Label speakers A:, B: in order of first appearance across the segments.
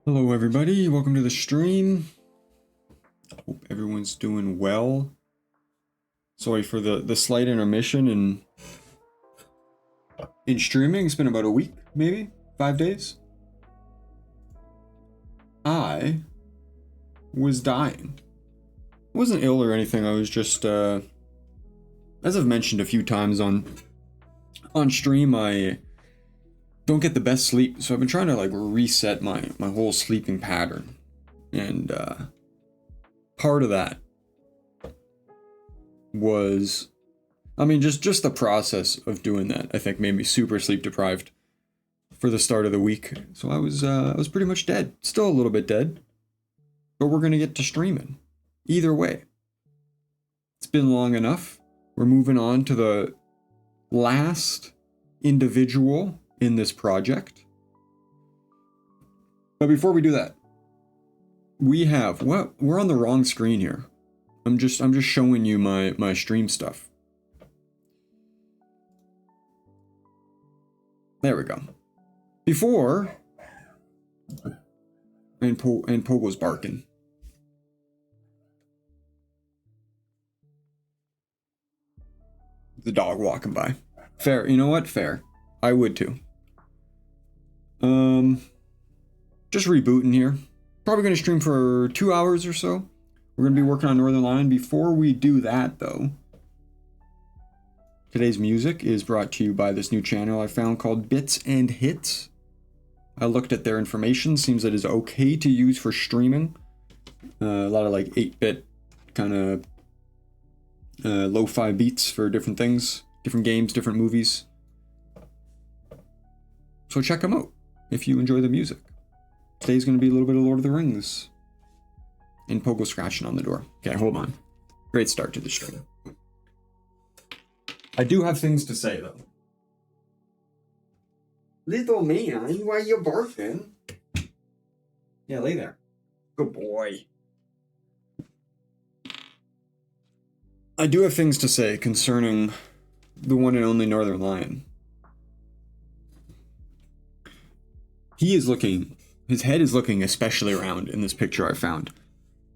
A: Hello everybody, welcome to the stream. Hope everyone's doing well. Sorry for the slight intermission in streaming. It's been about a week, maybe 5 days. I was dying. I wasn't ill or anything. I was just as I've mentioned a few times on stream, I don't get the best sleep, so I've been trying to like reset my whole sleeping pattern, and part of that was, I mean, just the process of doing that, I think, made me super sleep deprived for the start of the week. So I was pretty much dead, still a little bit dead, but we're gonna get to streaming either way. It's been long enough. We're moving on to the last individual in this project. But before we do that, we're on the wrong screen here. I'm just showing you my stream stuff. There we go. Before, and Pogo's barking. The dog walking by. Fair. You know what? Fair. I would too. Just rebooting here. Probably going to stream for 2 hours or so. We're going to be working on Northernlion. Before we do that, though, today's music is brought to you by this new channel I found called Bits and Hits. I looked at their information. Seems that it's okay to use for streaming. A lot of like 8-bit kind of lo-fi beats for different things, different games, different movies. So check them out if you enjoy the music. Today's going to be a little bit of Lord of the Rings. And Pogo scratching on the door. Okay, hold on. Great start to the stream. I do have things to say, though. Little man, why you barking? Yeah, lay there. Good boy. I do have things to say concerning the one and only Northernlion. His head is looking especially round in this picture I found.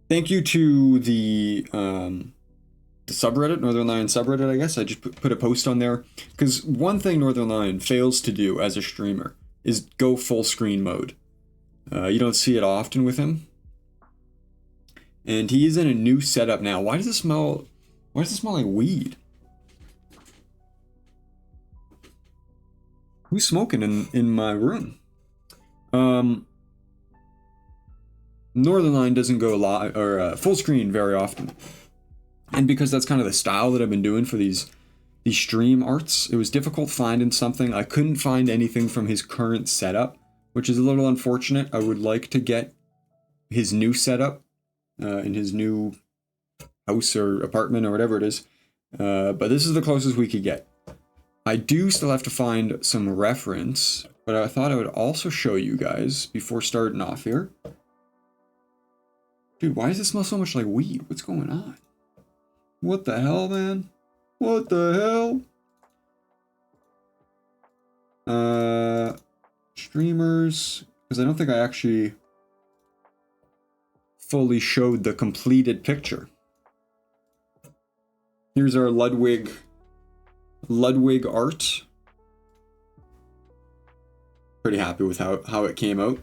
A: Thank you to the subreddit, Northernlion subreddit, I guess. I just put a post on there. Because one thing Northernlion fails to do as a streamer is go full screen mode. You don't see it often with him. And he is in a new setup now. Why does it smell like weed? Who's smoking in my room? Northernlion doesn't go live or full screen very often, and because that's kind of the style that I've been doing for these stream arts, it was difficult finding something. I couldn't find anything from his current setup, which is a little unfortunate. I would like to get his new setup in his new house or apartment or whatever it is, but this is the closest we could get. I do still have to find some reference, but I thought I would also show you guys before starting off here. Dude, why does it smell so much like weed? What's going on? What the hell, man? What the hell? Streamers, because I don't think I actually fully showed the completed picture. Here's our Ludwig art. Pretty happy with how it came out.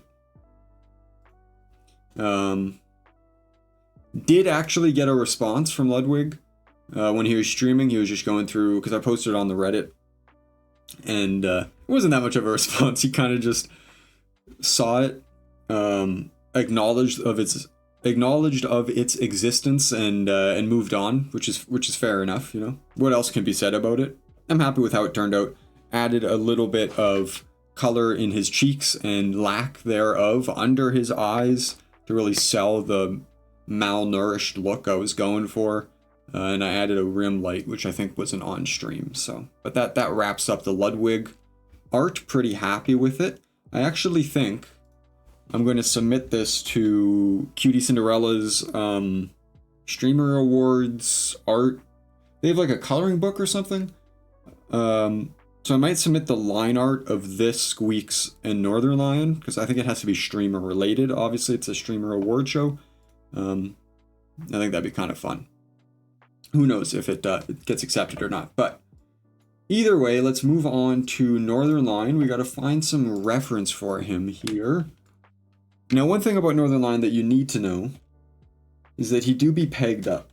A: Did actually get a response from Ludwig when he was streaming. He was just going through, because I posted it on the Reddit, and it wasn't that much of a response. He kind of just saw it, acknowledged of its existence, and moved on, which is fair enough. You know, what else can be said about it? I'm happy with how it turned out. Added a little bit of color in his cheeks and lack thereof under his eyes to really sell the malnourished look I was going for, and I added a rim light, which I think wasn't on stream. So, but that wraps up the Ludwig art. Pretty happy with it. I actually think I'm going to submit this to Cutie Cinderella's Streamer Awards art. They have like a coloring book or something. So I might submit the line art of this Squeaks and Northernlion, because I think it has to be streamer related. Obviously, it's a streamer award show. I think that'd be kind of fun. Who knows if it gets accepted or not. But either way, let's move on to Northernlion. We got to find some reference for him here. Now, one thing about Northernlion that you need to know is that he do be pegged up.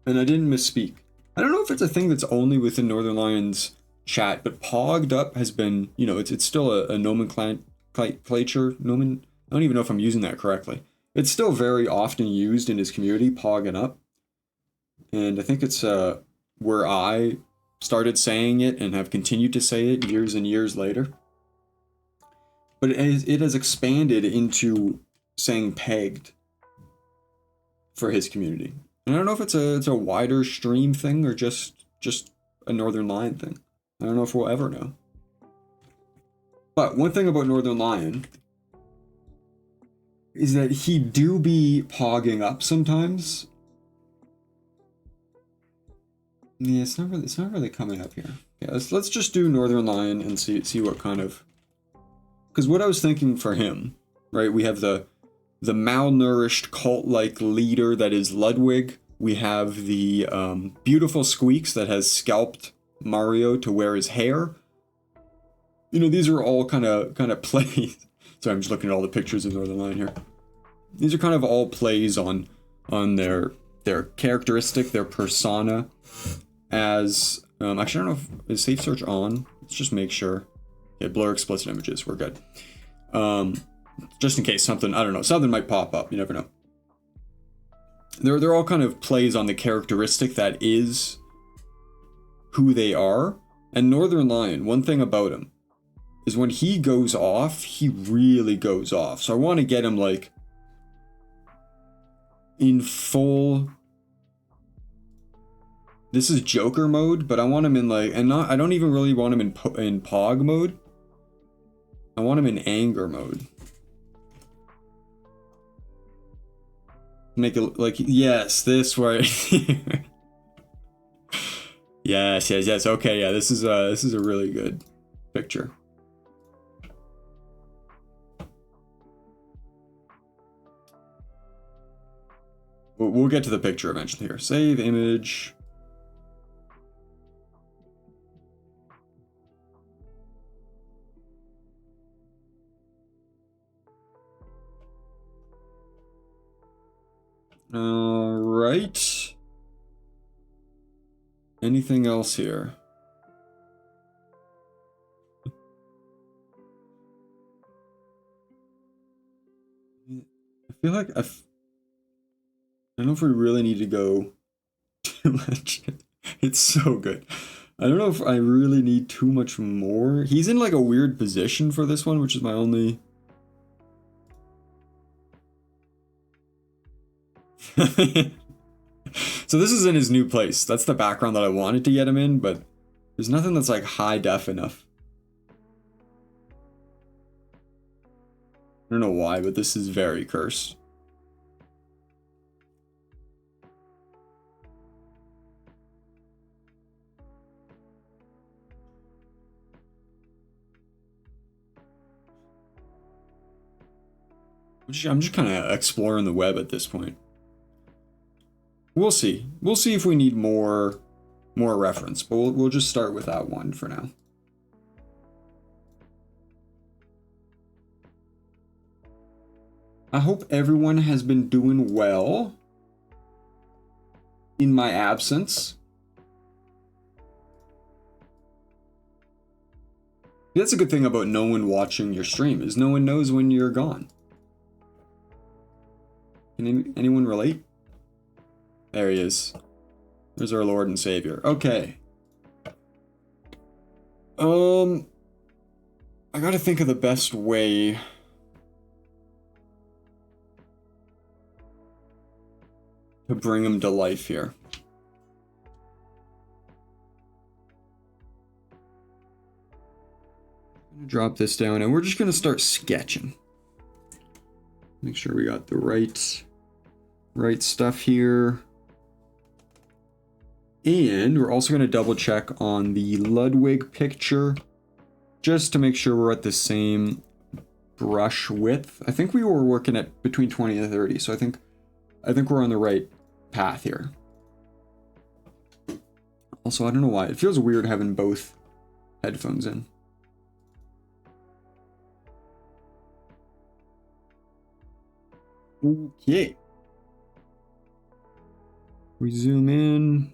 A: And I didn't misspeak. I don't know if it's a thing that's only within Northernlion's chat, but pogged up has been, you know, it's still a nomenclature. I don't even know if I'm using that correctly. It's still very often used in his community, pogging up. And I think it's where I started saying it and have continued to say it years and years later. But it has expanded into saying pegged for his community. And I don't know if it's a wider stream thing or just a Northernlion thing. I don't know if we'll ever know. But one thing about Northernlion is that he do be pogging up sometimes. Yeah, it's not really coming up here. Yeah, let's just do Northernlion and see what kind of. Because what I was thinking for him, right? We have the malnourished cult-like leader that is Ludwig. We have the beautiful Squeaks that has scalped Mario to wear his hair. You know, these are all kind of plays. Sorry, I'm just looking at all the pictures of Northernlion here. These are kind of all plays on their characteristic, their persona. As actually, I don't know if is safe search on. Let's just make sure. Yeah, blur explicit images. We're good. Just in case something, I don't know, something might pop up. You never know. They're all kind of plays on the characteristic that is who they are. And Northernlion, one thing about him is when he goes off, he really goes off. So I want to get him like in full. This is Joker mode, but I want him in like, I don't even really want him in Pog mode. I want him in anger mode. Make it like, yes, this right here. Yes. Okay, yeah, this is a really good picture. We'll get to the picture eventually here. Save image. All right. Anything else here? I feel like I don't know if we really need to go too much. It's so good. I don't know if I really need too much more. He's in like a weird position for this one, which is my only. So this is in his new place. That's the background that I wanted to get him in, but there's nothing that's like high def enough. I don't know why, but this is very cursed. I'm just kind of exploring the web at this point. We'll see. We'll see if we need more reference, but we'll just start with that one for now. I hope everyone has been doing well in my absence. That's a good thing about no one watching your stream, is no one knows when you're gone. Can anyone relate? There he is. There's our Lord and Savior. Okay. I gotta think of the best way to bring him to life here. I'm gonna drop this down and we're just gonna start sketching. Make sure we got the right stuff here. And we're also going to double check on the Ludwig picture just to make sure we're at the same brush width. I think we were working at between 20 and 30, so I think we're on the right path here. Also, I don't know why. It feels weird having both headphones in. Okay. We zoom in.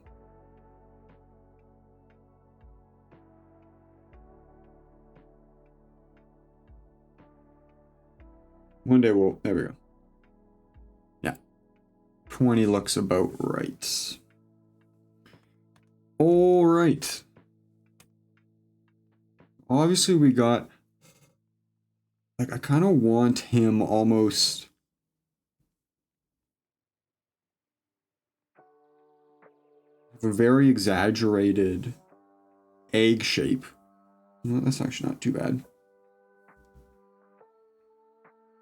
A: One day we'll, there we go. Yeah. 20 looks about right. All right. Obviously we got, like, I kind of want him almost a very exaggerated egg shape. Well, that's actually not too bad.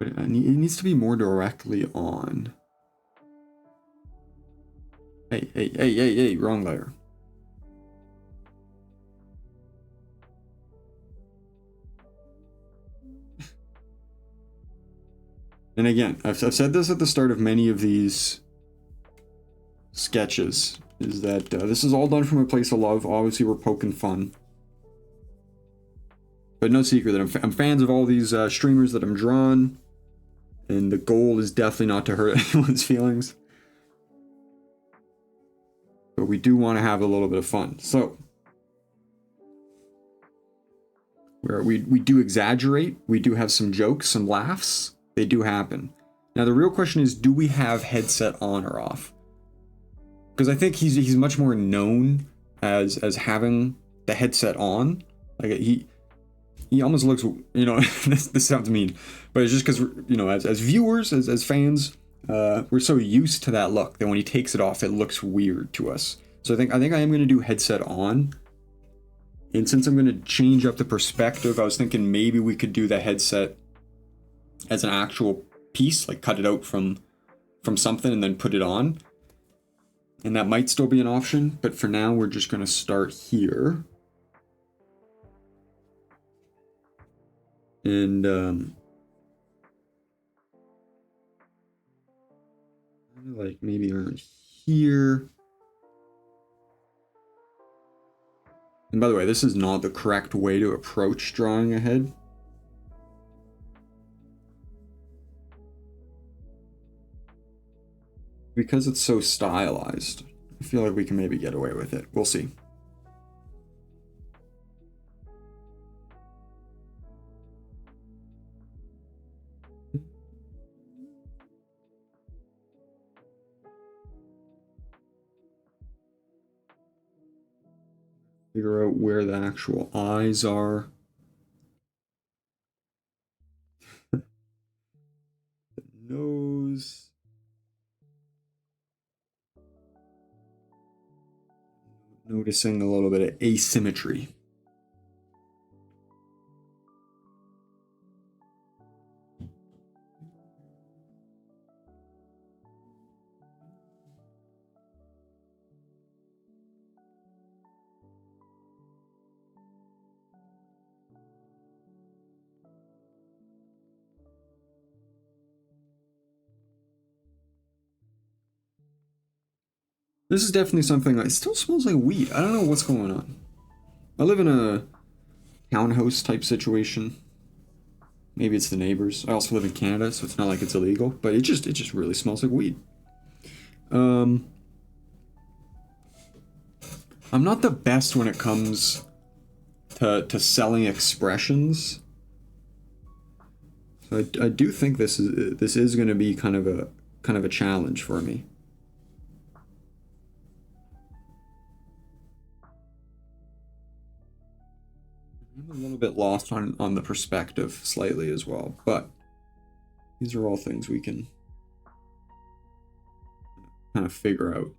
A: But it needs to be more directly on. Hey, wrong layer. And again, I've said this at the start of many of these sketches, is that this is all done from a place of love. Obviously, we're poking fun. But no secret that I'm fans of all these streamers that I'm drawing. And the goal is definitely not to hurt anyone's feelings. But we do want to have a little bit of fun. So, we do exaggerate. We do have some jokes, some laughs. They do happen. Now, the real question is, do we have headset on or off? Because I think he's much more known as having the headset on. Like, he almost looks, you know, this sounds mean, but it's just because, you know, as viewers, as fans, we're so used to that look that when he takes it off, it looks weird to us. So I think I am going to do headset on. And since I'm going to change up the perspective, I was thinking maybe we could do the headset as an actual piece, like cut it out from something and then put it on. And that might still be an option, but for now we're just going to start here. And like maybe around here. And by the way, this is not the correct way to approach drawing a head. Because it's so stylized, I feel like we can maybe get away with it. We'll see. Figure out where the actual eyes are. The nose. Noticing a little bit of asymmetry. This is definitely something that still smells like weed. I don't know what's going on. I live in a townhouse type situation. Maybe it's the neighbors. I also live in Canada, so it's not like it's illegal, but it just really smells like weed. I'm not the best when it comes to selling expressions. So I do think this is going to be kind of a challenge for me. I'm a little bit lost on the perspective slightly as well, but these are all things we can kind of figure out.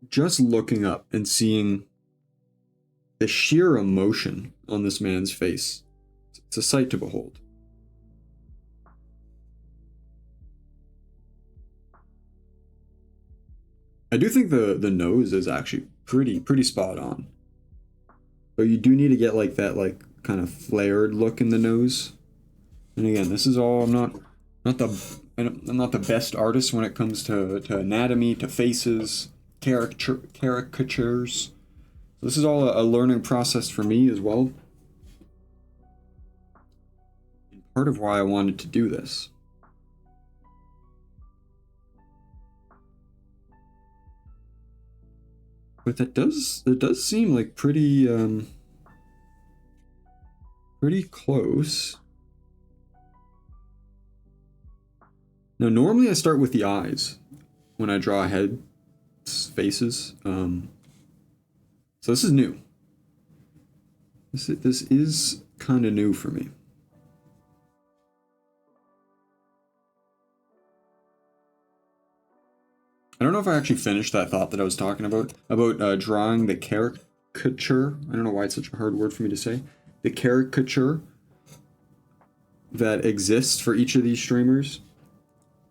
A: Just looking up and seeing the sheer emotion on this man's face. It's a sight to behold. I do think the nose is actually pretty spot on. But you do need to get like that like kind of flared look in the nose. And again, this is all I'm not the best artist when it comes to anatomy, to faces, caricatures. So this is all a learning process for me as well. And part of why I wanted to do this. But it does seem like pretty close. Now normally I start with the eyes when I draw head faces. So this is new. This is kind of new for me. I don't know if I actually finished that thought that I was talking about drawing the caricature. I don't know why it's such a hard word for me to say. The caricature that exists for each of these streamers.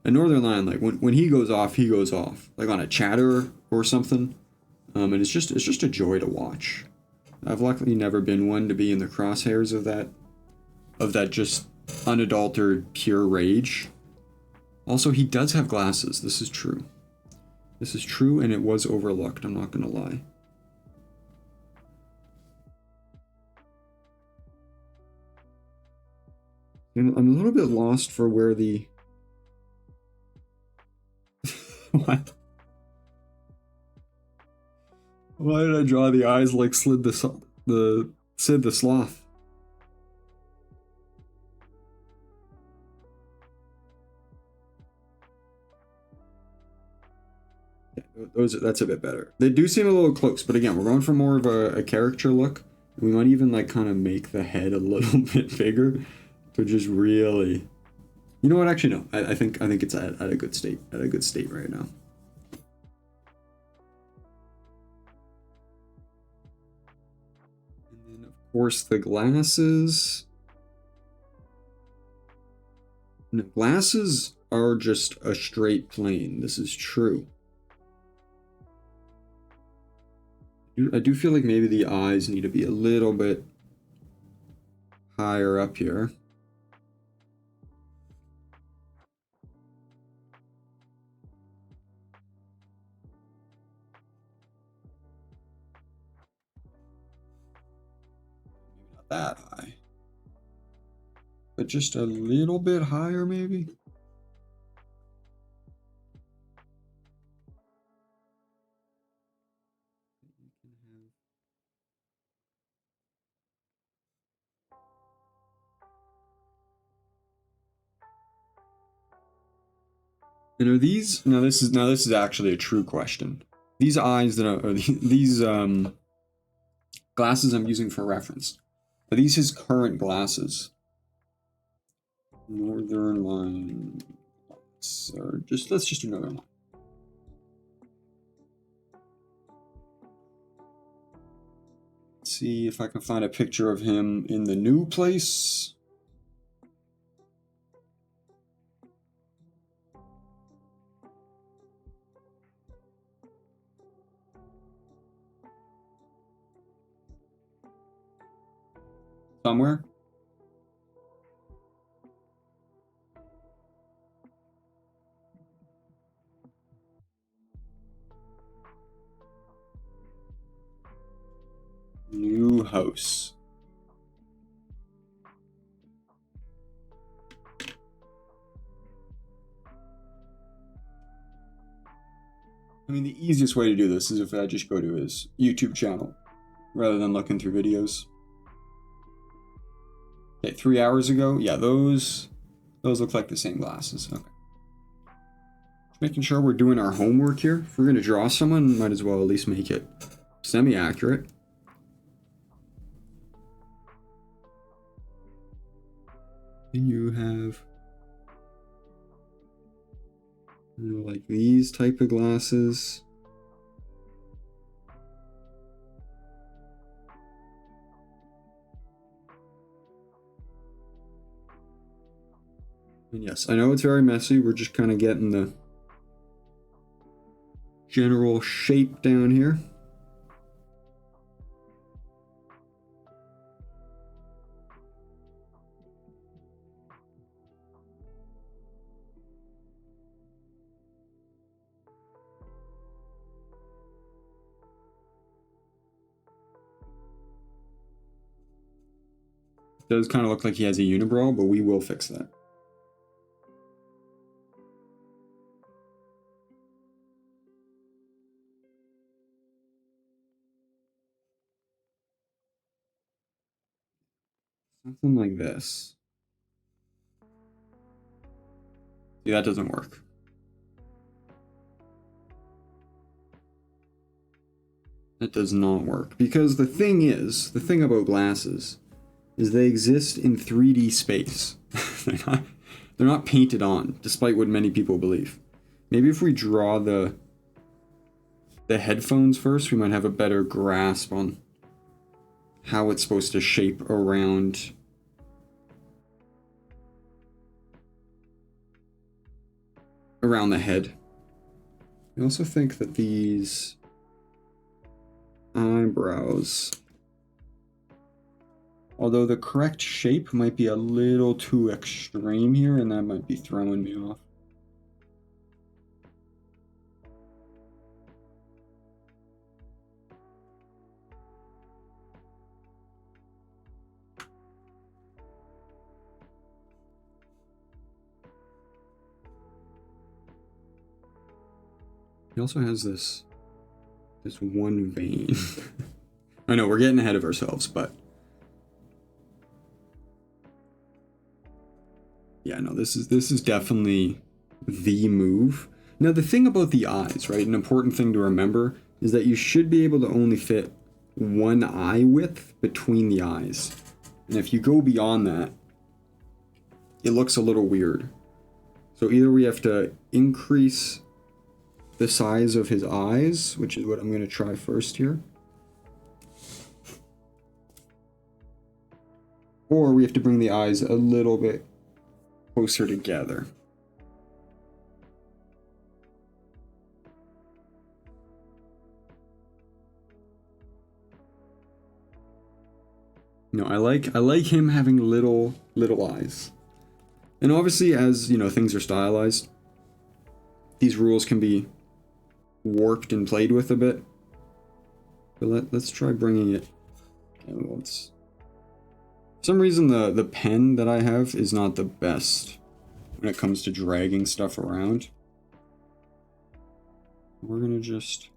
A: And Northernlion, like when he goes off, like on a chatter or something. And it's just a joy to watch. I've luckily never been one to be in the crosshairs of that just unadulterated pure rage. Also, he does have glasses. This is true. This is true, and it was overlooked. I'm not gonna lie. I'm a little bit lost for where the what? Why did I draw the eyes like Sid the Sloth? That's a bit better. They do seem a little close, but again, we're going for more of a character look. We might even like kind of make the head a little bit bigger to just really. You know what? Actually, no. I think it's at a good state. At a good state right now. And then of course the glasses. No, glasses are just a straight plane. This is true. I do feel like maybe the eyes need to be a little bit higher up here. Maybe not that high, but just a little bit higher maybe. And are these now? This is actually a true question. These eyes that are these glasses I'm using for reference. Are these his current glasses? Northernlion, or let's just do Northernlion. Let's see if I can find a picture of him in the new place. Somewhere. New house. I mean, the easiest way to do this is if I just go to his YouTube channel rather than looking through videos. Okay, 3 hours ago. Yeah, those look like the same glasses. Okay. Just making sure we're doing our homework here. If we're going to draw someone, might as well at least make it semi-accurate. And you have, like these type of glasses. And yes, I know it's very messy. We're just kind of getting the general shape down here. It does kind of look like he has a unibrow, but we will fix that. Something like this. See, that doesn't work. That does not work. Because the thing about glasses is they exist in 3D space. they're not painted on, despite what many people believe. Maybe if we draw the headphones first, we might have a better grasp on how it's supposed to shape around the head. I also think that these eyebrows, although the correct shape might be a little too extreme here, and that might be throwing me off. He also has this one vein. I know we're getting ahead of ourselves, but yeah, no, this is definitely the move. Now the thing about the eyes, right? An important thing to remember is that you should be able to only fit one eye width between the eyes. And if you go beyond that, it looks a little weird. So either we have to increase the size of his eyes, which is what I'm going to try first here, or we have to bring the eyes a little bit closer together. No, I like him having little eyes. And obviously, as you know, things are stylized, these rules can be warped and played with a bit. But let's try bringing it. Okay, well, for some reason the pen that I have is not the best when it comes to dragging stuff around. We're gonna just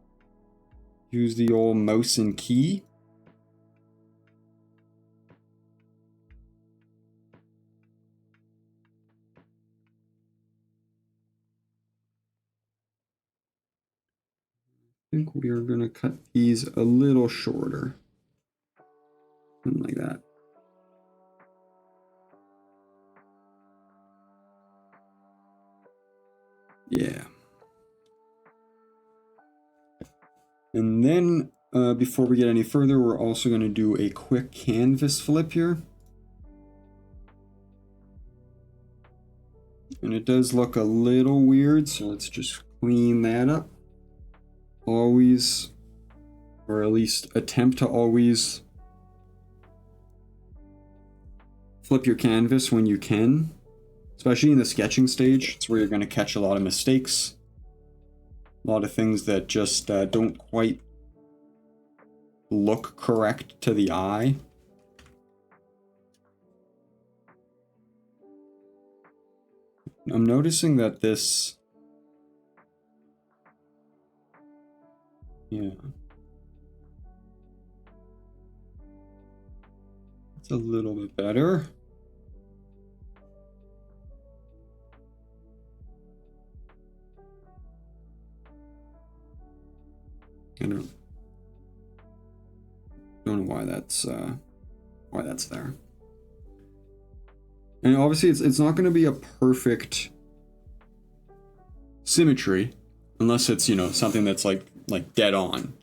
A: use the old mouse and key. I think we are gonna cut these a little shorter. Something like that. Yeah. And then, before we get any further, we're also going to do a quick canvas flip here. And it does look a little weird, so let's just clean that up. Always, or at least attempt to always flip your canvas when you can. Especially in the sketching stage, it's where you're going to catch a lot of mistakes. A lot of things that just don't quite look correct to the eye. I'm noticing that this... Yeah. It's a little bit better. I don't know why that's there. And obviously it's not going to be a perfect symmetry unless it's, you know, something that's like dead on.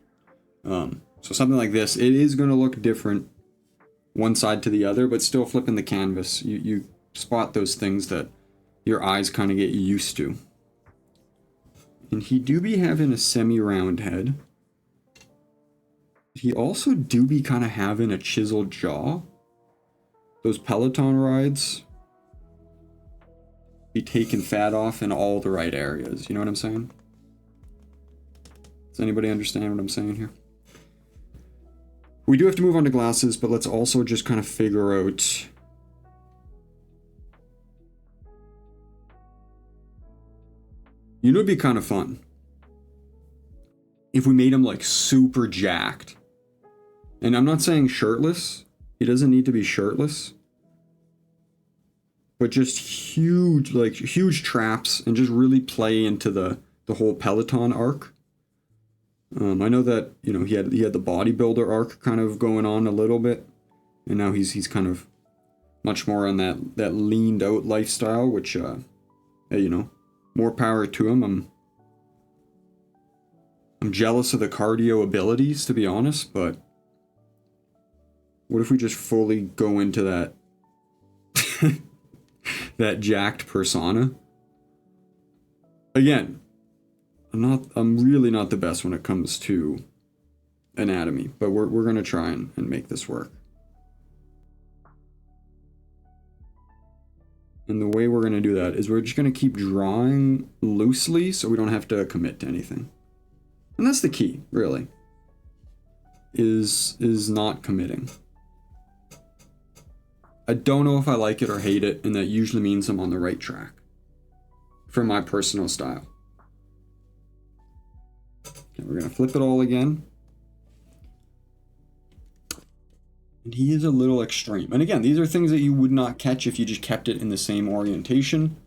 A: So something like this, it is going to look different one side to the other, but still flipping the canvas, you spot those things that your eyes kind of get used to. And he do be having a semi-round head. He also do be kind of having a chiseled jaw. Those Peloton rides be taking fat off in all the right areas. You know what I'm saying? Does anybody understand what I'm saying here? We do have to move on to glasses, but let's also just kind of figure out... You know, it'd be kind of fun if we made him like super jacked. And I'm not saying shirtless. He doesn't need to be shirtless. But just huge, like huge traps and just really play into the whole Peloton arc. I know that, you know, he had the bodybuilder arc kind of going on a little bit. And now he's kind of much more on that leaned out lifestyle, which, you know, more power to him. I'm jealous of the cardio abilities, to be honest, but what if we just fully go into that that jacked persona? Again, I'm really not the best when it comes to anatomy, but we're gonna try and make this work. And the way we're gonna do that is we're just gonna keep drawing loosely so we don't have to commit to anything. And that's the key, really, is not committing. I don't know if I like it or hate it, and that usually means I'm on the right track for my personal style. Okay, we're gonna flip it all again. And he is a little extreme. And again, these are things that you would not catch if you just kept it in the same orientation.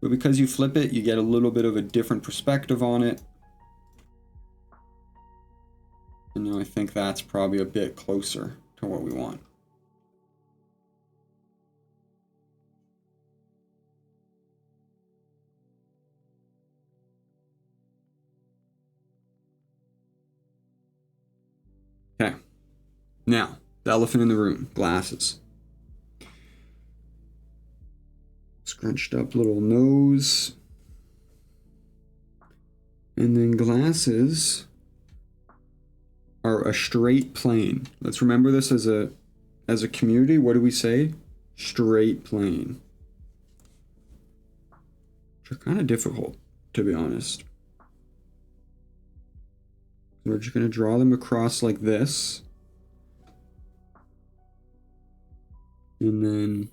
A: But because you flip it, you get a little bit of a different perspective on it. And you know, I think that's probably a bit closer to what we want. Okay. Now, the elephant in the room, glasses. Scrunched up little nose. And then glasses are a straight plane. Let's remember this as a community. What do we say? Straight plane. Which are kind of difficult, to be honest. We're just going to draw them across like this. And then...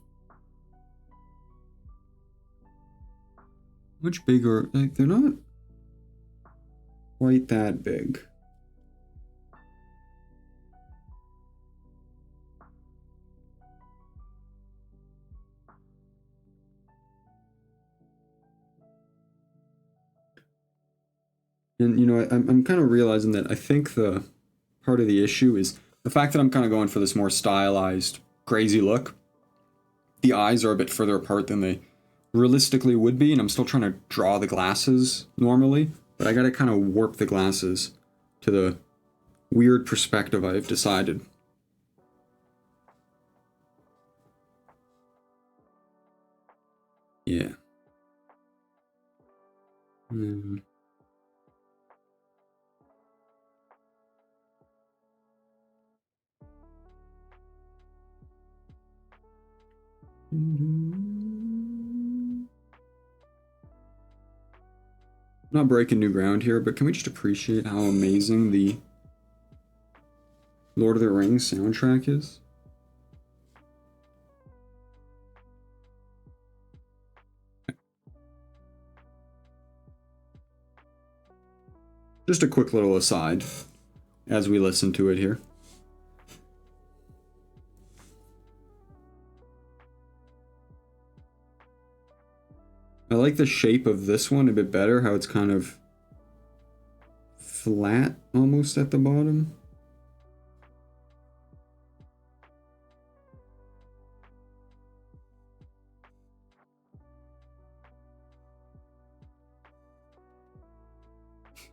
A: much bigger? Like, they're not quite that big. And, you know, I'm kind of realizing that I think the part of the issue is the fact that I'm kind of going for this more stylized, crazy look. The eyes are a bit further apart than they realistically would be, and I'm still trying to draw the glasses normally, but I got to kind of warp the glasses to the weird perspective I've decided. Yeah. I'm not breaking new ground here, but can we just appreciate how amazing the Lord of the Rings soundtrack is? Just a quick little aside as we listen to it here. I like the shape of this one a bit better, how it's kind of flat almost at the bottom.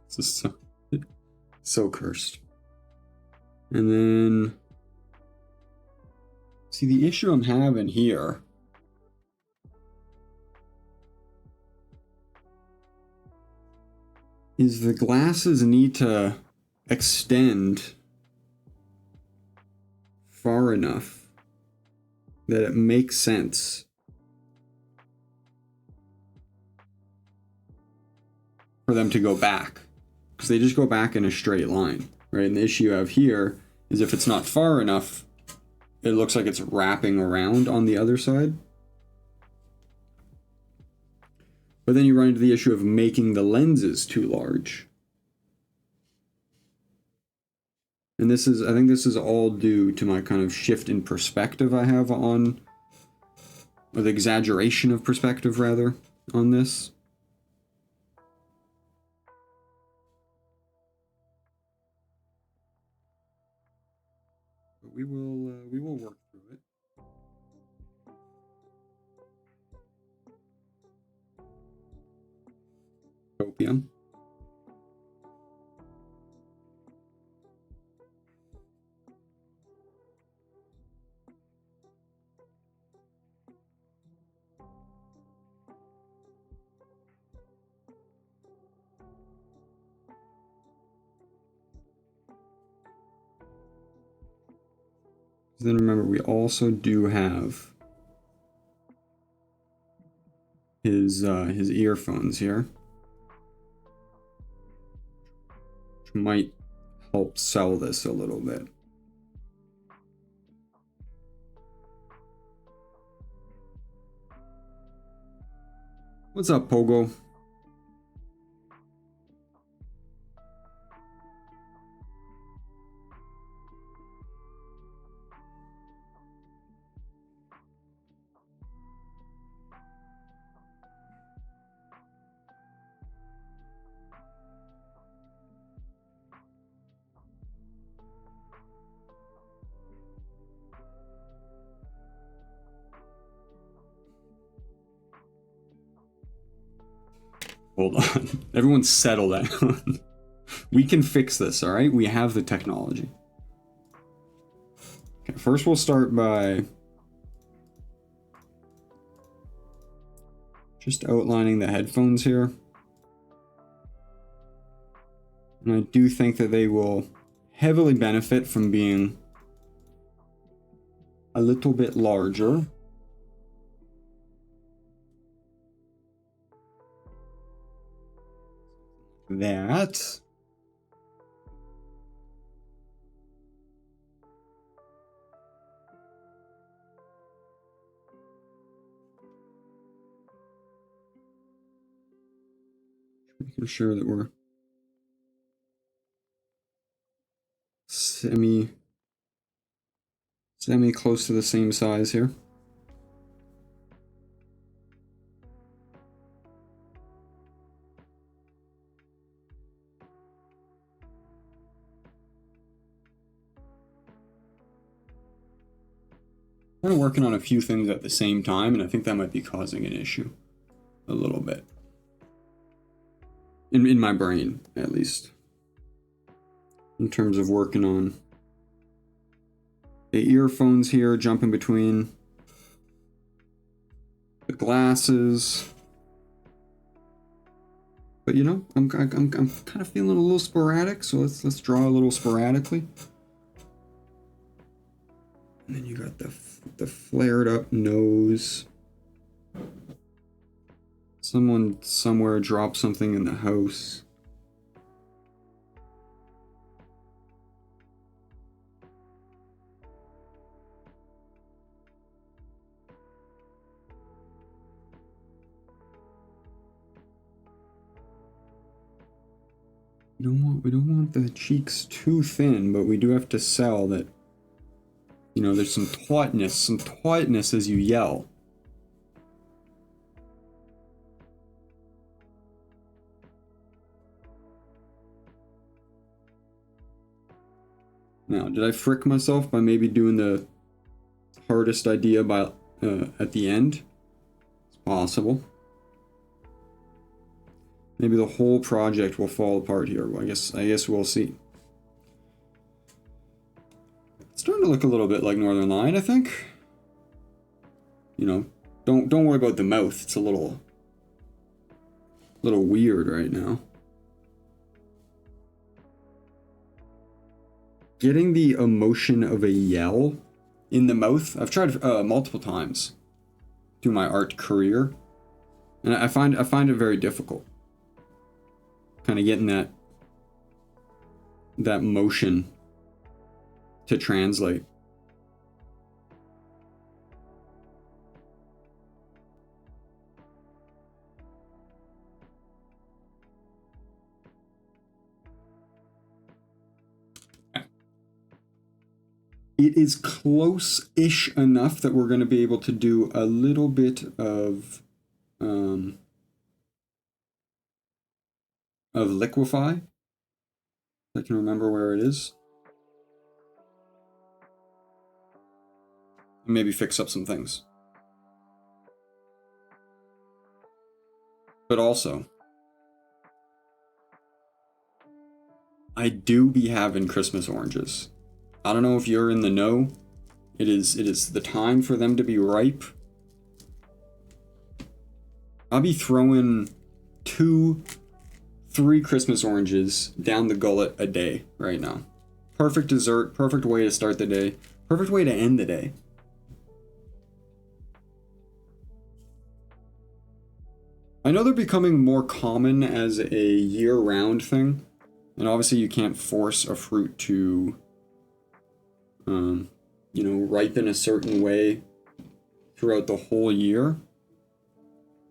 A: This is so cursed. And then, see, the issue I'm having here is the glasses need to extend far enough that it makes sense for them to go back, because they just go back in a straight line, right? And the issue you have here is if it's not far enough, it looks like it's wrapping around on the other side. But then you run into the issue of making the lenses too large. And this is, I think this is all due to my kind of shift in perspective I have on, or the exaggeration of perspective rather, on this. But we will work through it. Opium. Then remember, we also do have his earphones here, which might help sell this a little bit. What's up, Pogo? Hold on. Everyone settle down. We can fix this, all right? We have the technology. Okay, first we'll start by just outlining the headphones here. And I do think that they will heavily benefit from being a little bit larger. That. Making sure that we're semi close to the same size here. Kind of working on a few things at the same time, and I think that might be causing an issue a little bit. In my brain, at least. In terms of working on the earphones here, jumping between the glasses. But you know, I'm kind of feeling a little sporadic, so let's draw a little sporadically. And then you got the flared up nose. Someone somewhere dropped something in the house. We don't want the cheeks too thin, but we do have to sell that, you know, there's some tautness as you yell. Now, did I frick myself by maybe doing the hardest idea by at the end? It's possible. Maybe the whole project will fall apart here. Well, I guess we'll see. It's starting to look a little bit like Northernlion, I think. You know, don't worry about the mouth. It's a little weird right now. getting the emotion of a yell in the mouth. I've tried multiple times through my art career, and I find it very difficult. Kind of getting that motion to translate. It is close-ish enough that we're going to be able to do a little bit of liquefy. I can remember where it is. And maybe fix up some things. But also, I do be having Christmas oranges. I don't know if you're in the know. It is the time for them to be ripe. I'll be throwing 2-3 Christmas oranges down the gullet a day right now. Perfect dessert, perfect way to start the day, perfect way to end the day. I know they're becoming more common as a year-round thing, and obviously you can't force a fruit to, you know, ripen a certain way throughout the whole year.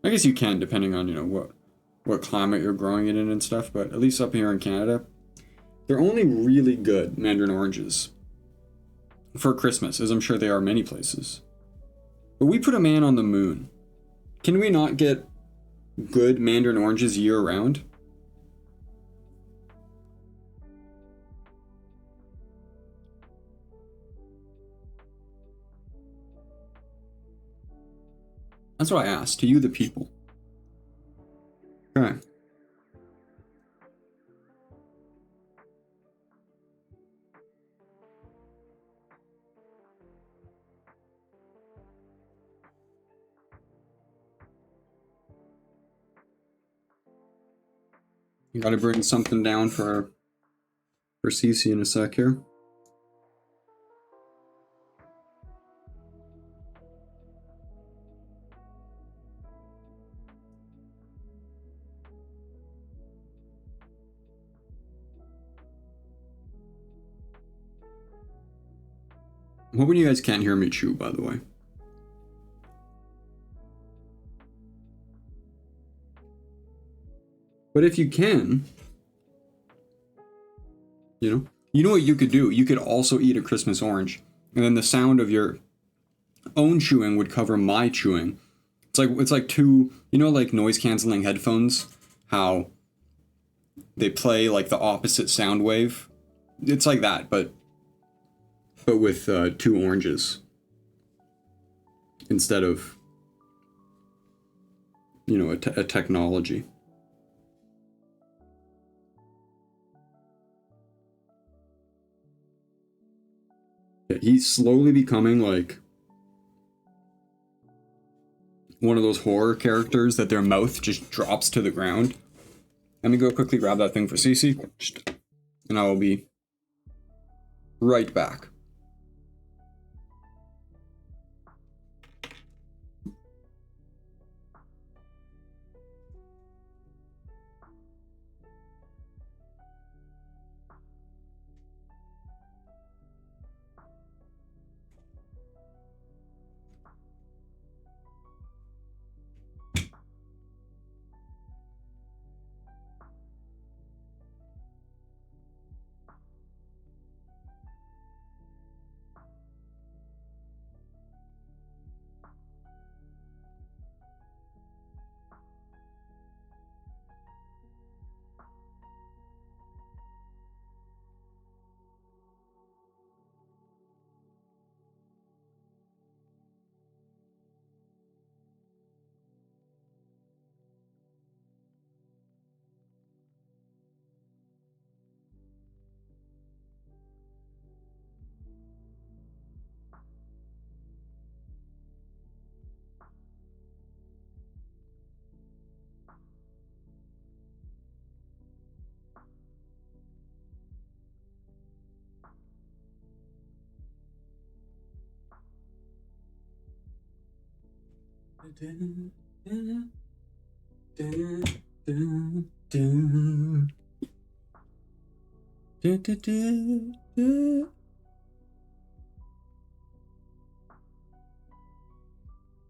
A: I guess you can, depending on, you know, what climate you're growing it in and stuff, but at least up here in Canada, they're only really good mandarin oranges for Christmas, as I'm sure they are many places. But we put a man on the moon. Can we not get good mandarin oranges year-round? That's what I asked, to you the people. Okay. You gotta bring something down for Cece in a sec here. I'm hoping you guys can't hear me chew, by the way. But if you can, you know what you could do? You could also eat a Christmas orange, and then the sound of your own chewing would cover my chewing. It's like two, you know, like noise canceling headphones, how they play like the opposite sound wave. It's like that, but with 2 oranges instead of, you know, a technology. He's slowly becoming like one of those horror characters that their mouth just drops to the ground. Let me go quickly grab that thing for Cece, and I will be right back.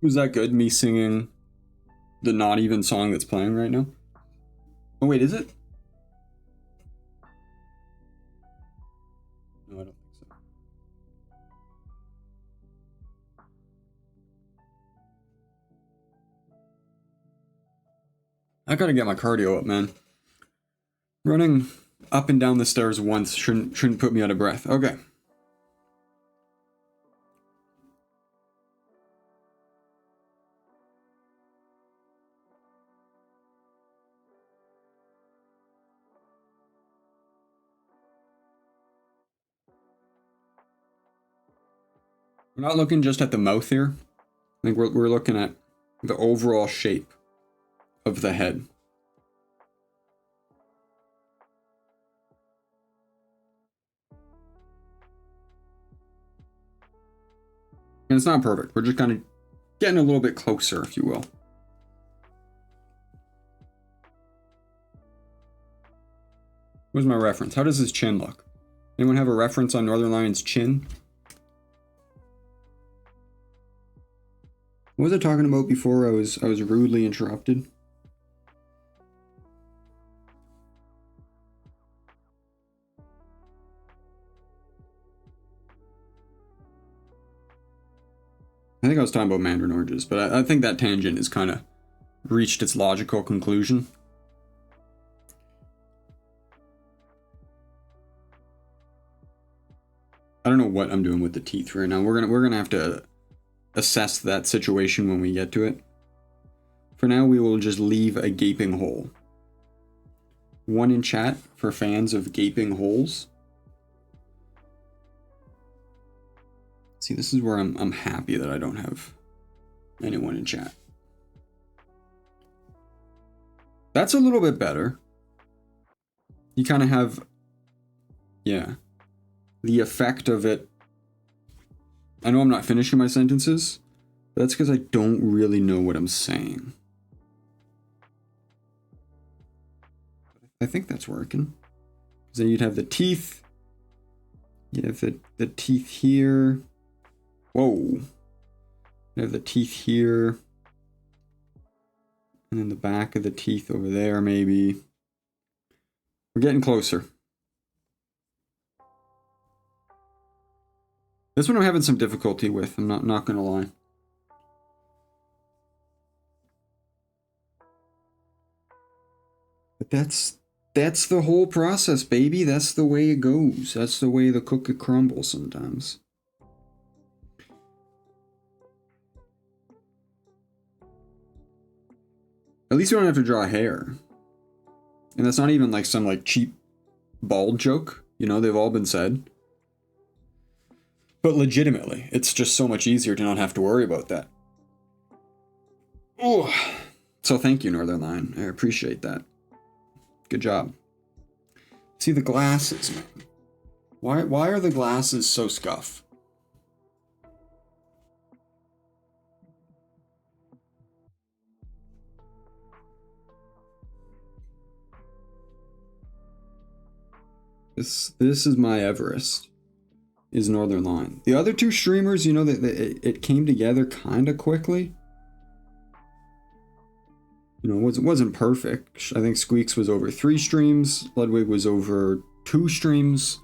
A: Was that good, me singing the not even song that's playing right now? Oh wait, is it? No, I don't think so. I gotta get my cardio up, man. Running up and down the stairs once shouldn't put me out of breath. Okay. We're not looking just at the mouth here. I think we're looking at the overall shape of the head. And it's not perfect. We're just kind of getting a little bit closer, if you will. Where's my reference? How does his chin look? Anyone have a reference on Northernlion's chin? What was I talking about before I was rudely interrupted? I think I was talking about mandarin oranges, but I think that tangent has kind of reached its logical conclusion. I don't know what I'm doing with the teeth right now. We're gonna have to assess that situation when we get to it. For now, we will just leave a gaping hole. 1 in chat for fans of gaping holes. See, this is where I'm happy that I don't have anyone in chat. That's a little bit better. You kind of have, yeah, the effect of it. I know I'm not finishing my sentences, but that's because I don't really know what I'm saying. I think that's working. Because then you'd have the teeth. You'd have the teeth here. Whoa. You have the teeth here. And then the back of the teeth over there, maybe. We're getting closer. This one I'm having some difficulty with, I'm not gonna lie. But that's the whole process, baby. That's the way it goes. That's the way the cookie crumbles sometimes. At least you don't have to draw hair. And that's not even like some like cheap bald joke. You know, they've all been said. But legitimately, it's just so much easier to not have to worry about that. Oh, so thank you, Northernlion. I appreciate that. Good job. See the glasses, man. Why are the glasses so scuff? This is my Everest. Is Northernlion. The other two streamers, you know, it came together kind of quickly. You know, it wasn't perfect. I think Squeaks was over 3 streams. Ludwig was over 2 streams.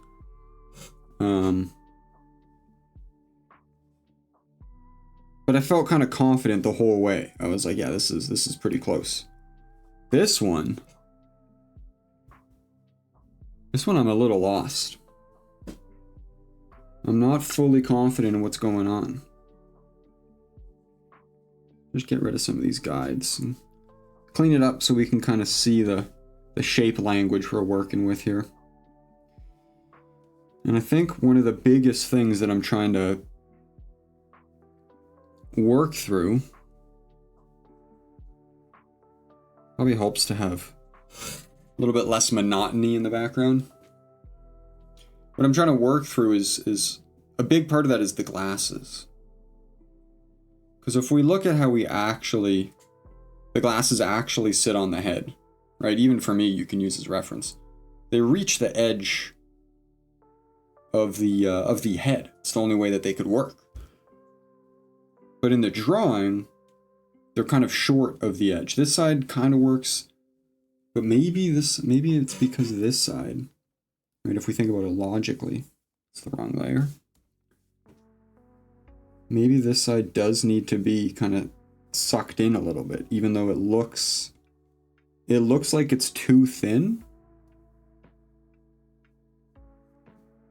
A: But I felt kind of confident the whole way. I was like, yeah, this is pretty close. This one I'm a little lost. I'm not fully confident in what's going on. Just get rid of some of these guides and clean it up so we can kind of see the shape language we're working with here. And I think one of the biggest things that I'm trying to work through probably helps to have a little bit less monotony in the background. What I'm trying to work through is a big part of that is the glasses. Because if we look at how the glasses actually sit on the head, right? Even for me, you can use as reference. They reach the edge of the head. It's the only way that they could work. But in the drawing, they're kind of short of the edge. This side kind of works, but maybe it's because of this side. I mean, if we think about it logically, it's the wrong layer. Maybe this side does need to be kind of sucked in a little bit, even though it looks like it's too thin.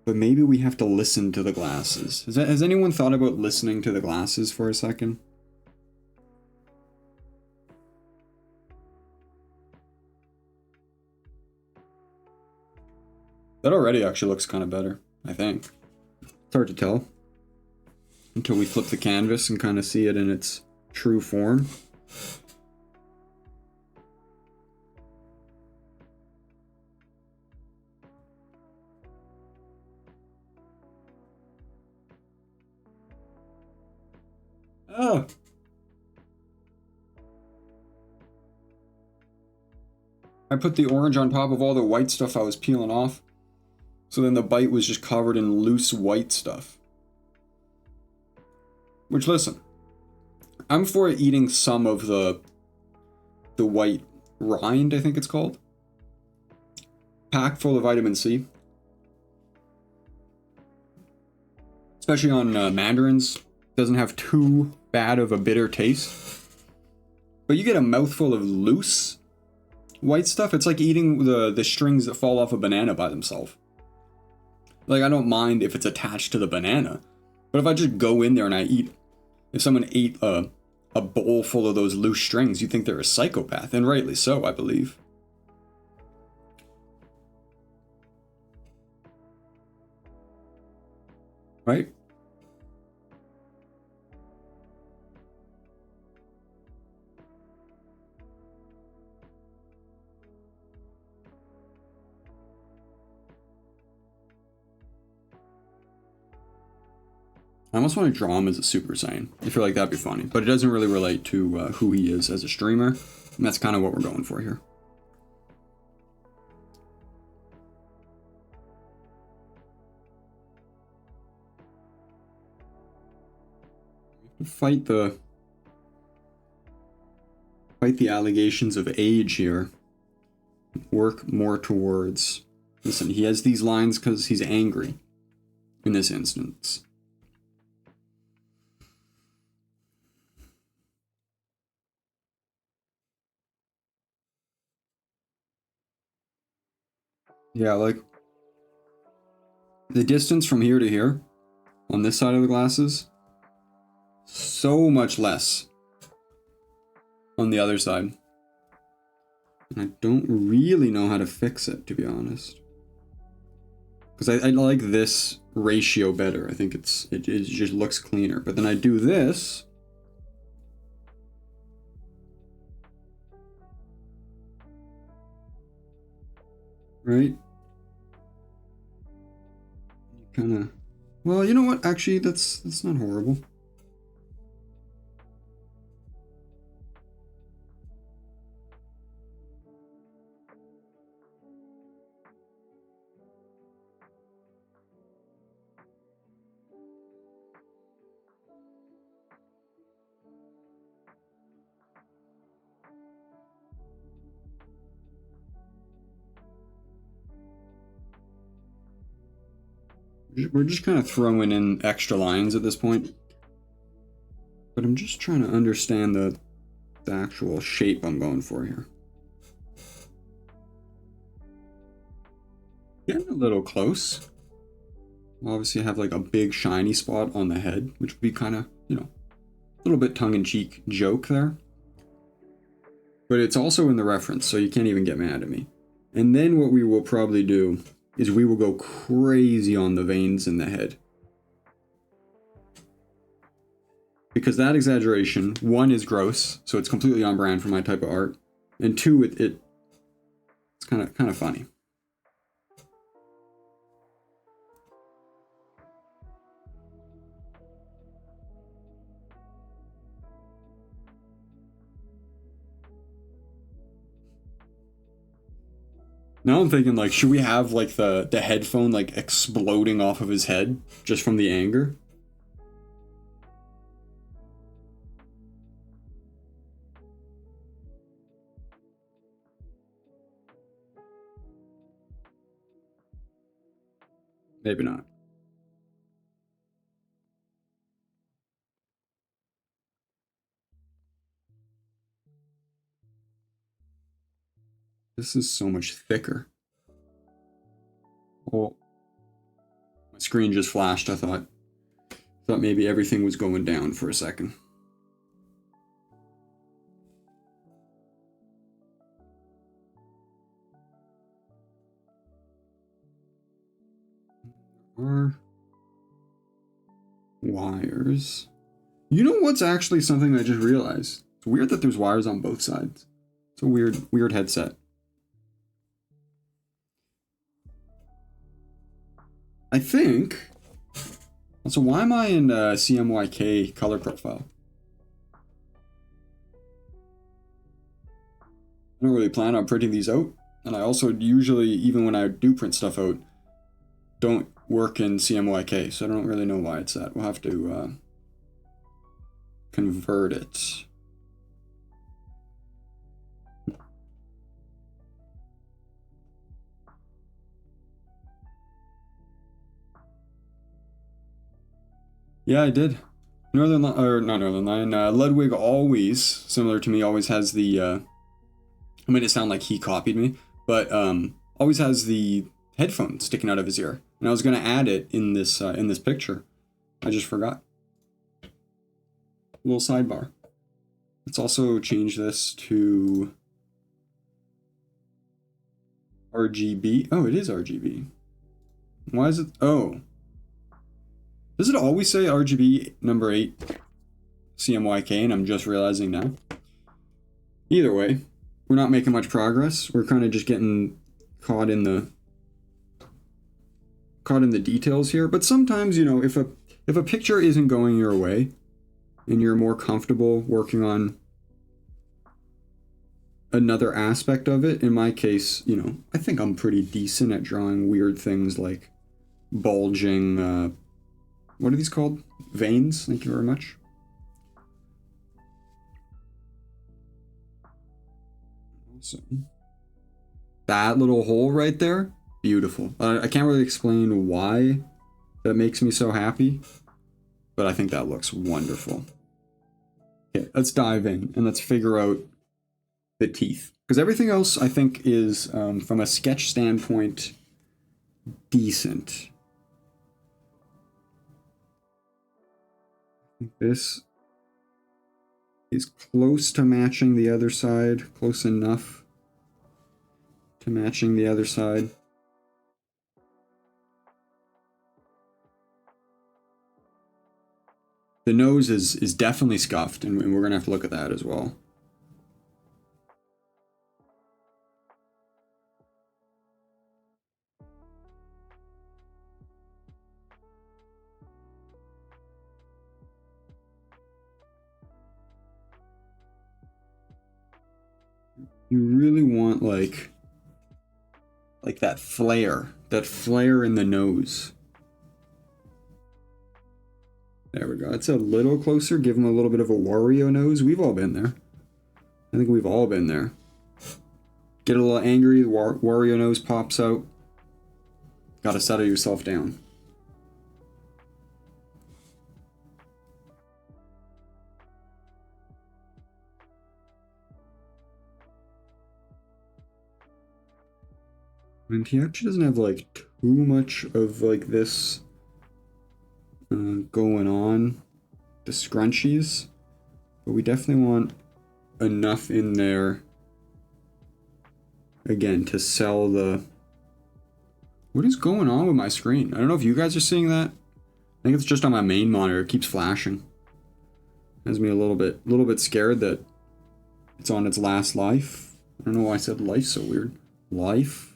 A: But maybe we have to listen to the glasses. Has anyone thought about listening to the glasses for a second? That already actually looks kind of better, I think. It's hard to tell until we flip the canvas and kind of see it in its true form. Oh! I put the orange on top of all the white stuff I was peeling off. So then the bite was just covered in loose white stuff. Which, listen, I'm for eating some of the white rind, I think it's called. Packed full of vitamin C. Especially on mandarins. Doesn't have too bad of a bitter taste. But you get a mouthful of loose white stuff. It's like eating the strings that fall off a banana by themselves. Like, I don't mind if it's attached to the banana. But if I just go in there and if someone ate a bowl full of those loose strings, you'd think they're a psychopath. And rightly so, I believe. Right? I almost want to draw him as a Super Saiyan. I feel like that'd be funny. But it doesn't really relate to who he is as a streamer. And that's kind of what we're going for here. Fight the allegations of age here. Work more towards... Listen, he has these lines because he's angry in this instance. Yeah, like, the distance from here to here, on this side of the glasses, so much less on the other side. And I don't really know how to fix it, to be honest. Because I like this ratio better. I think it just looks cleaner. But then I do this. Right? Kind of... Well, you know what? Actually, that's not horrible. We're just kind of throwing in extra lines at this point. But I'm just trying to understand the actual shape I'm going for here. Getting a little close. Obviously I have like a big shiny spot on the head, which would be kind of, you know, a little bit tongue-in-cheek joke there. But it's also in the reference, so you can't even get mad at me. And then what we will probably do is we will go crazy on the veins in the head. Because that exaggeration, one, is gross, so it's completely on brand for my type of art. And two, it's kind of funny. Now I'm thinking like, should we have like the headphone like exploding off of his head just from the anger? Maybe not. This is so much thicker. Oh, my screen just flashed. I thought maybe everything was going down for a second. Wires. You know what's actually something I just realized? It's weird that there's wires on both sides. It's a weird headset. I think. So why am I in CMYK color profile? I don't really plan on printing these out, and I also usually, even when I do print stuff out, don't work in CMYK, so I don't really know why it's that. We'll have to convert it. Yeah, I did. Northernlion, or not Northernlion, Ludwig always, similar to me, always has the, I made it sound like he copied me, but always has the headphone sticking out of his ear. And I was going to add it in this picture. I just forgot. A little sidebar. Let's also change this to RGB. Oh, it is RGB. Why is it? Oh. Does it always say RGB number 8 CMYK, and I'm just realizing now? Either way, we're not making much progress. We're kind of just getting caught in the details here. But sometimes, you know, if a picture isn't going your way and you're more comfortable working on another aspect of it, in my case, you know, I think I'm pretty decent at drawing weird things like bulging, what are these called? Veins. Thank you very much. Awesome. That little hole right there, beautiful. I can't really explain why that makes me so happy, but I think that looks wonderful. Okay, let's dive in and let's figure out the teeth. Because everything else, I think, is, from a sketch standpoint, decent. This is close to matching the other side, close enough to matching the other side. The nose is definitely scuffed, and we're gonna have to look at that as well. You really want like that flare in the nose. There we go. It's a little closer. Give him a little bit of a Wario nose. We've all been there. I think we've all been there. Get a little angry, the Wario nose pops out. Gotta settle yourself down. And he actually doesn't have like too much of like this going on, the scrunchies, but we definitely want enough in there again to sell the. What is going on with my screen? I don't know if you guys are seeing that. I think it's just on my main monitor. It keeps flashing. Has me a little bit scared that it's on its last life. I don't know why I said life so weird. Life.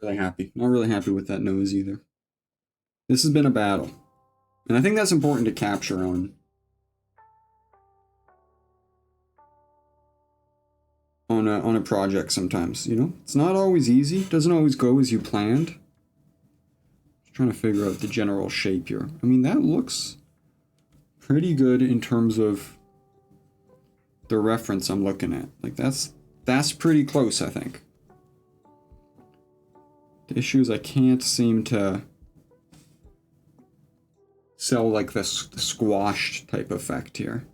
A: Really happy. Not really happy with that nose either. This has been a battle. And I think that's important to capture on a project sometimes, you know? It's not always easy. It doesn't always go as you planned. Just trying to figure out the general shape here. I mean, that looks pretty good in terms of the reference I'm looking at. Like, that's pretty close, I think. The issue is I can't seem to sell like the squashed type effect here.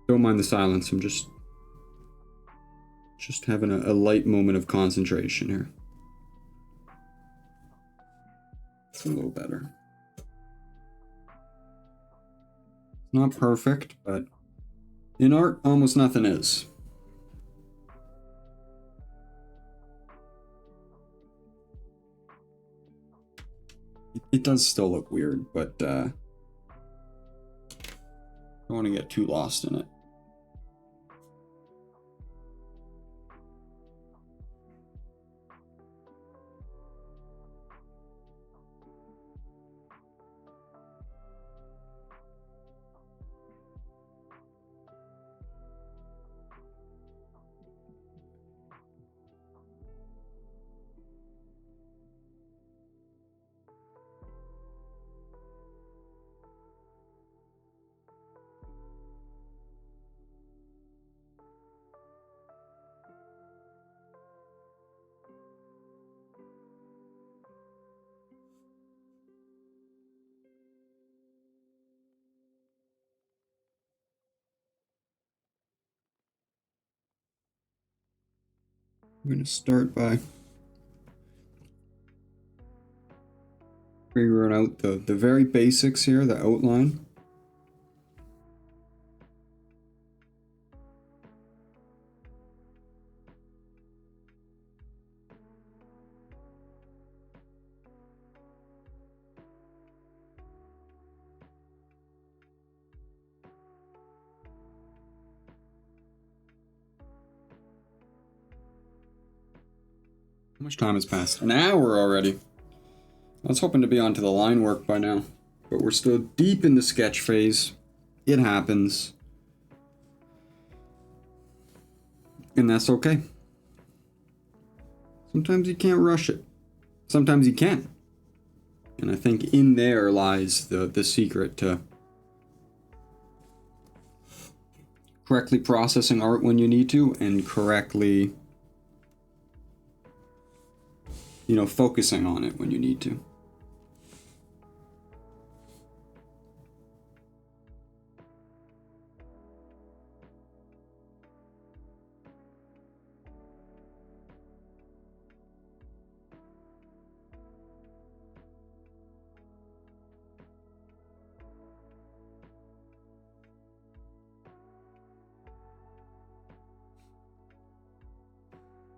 A: Don't mind the silence, I'm just having a light moment of concentration here. It's a little better. It's not perfect, but in art, almost nothing is. It does still look weird, but I don't want to get too lost in it. I'm going to start by figuring out the very basics here, the outline. How much time has passed? An hour already. I was hoping to be onto the line work by now, but we're still deep in the sketch phase. It happens. And that's okay. Sometimes you can't rush it. Sometimes you can. And I think in there lies the secret to correctly processing art when you need to, and correctly, you know, focusing on it when you need to.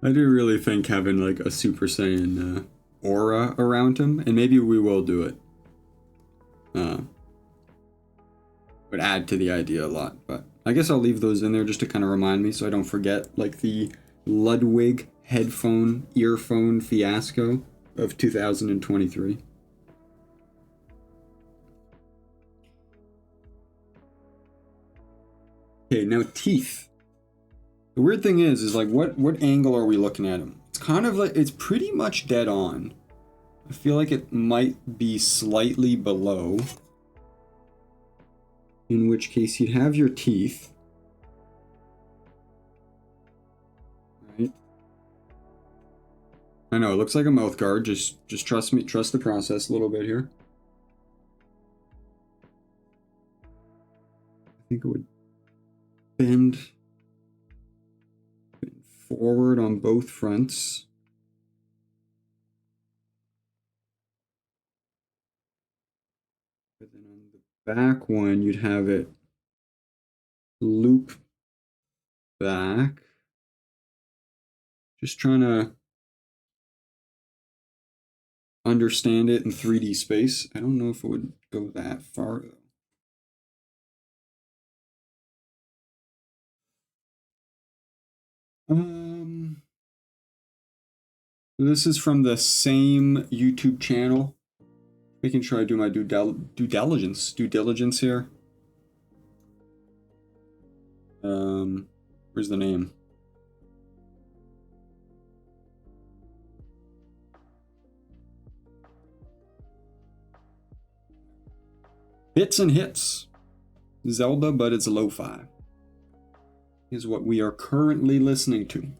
A: I do really think having like a Super Saiyan aura around him, and maybe we will do it, would add to the idea a lot. But I guess I'll leave those in there just to kind of remind me so I don't forget, like the Ludwig headphone, earphone fiasco of 2023. Okay, now teeth. The weird thing is like what angle are we looking at him? It's kind of like, it's pretty much dead on. I feel like it might be slightly below. In which case you'd have your teeth. Right? I know, it looks like a mouth guard. Just trust me, trust the process a little bit here. think it would bend forward on both fronts. But then on the back one, you'd have it loop back. Just trying to understand it in 3D space. I don't know if it would go that far though. This is from the same YouTube channel. Making sure I do my due diligence here. Where's the name? Bits and Hits. Zelda, but it's lo-fi. Is what we are currently listening to.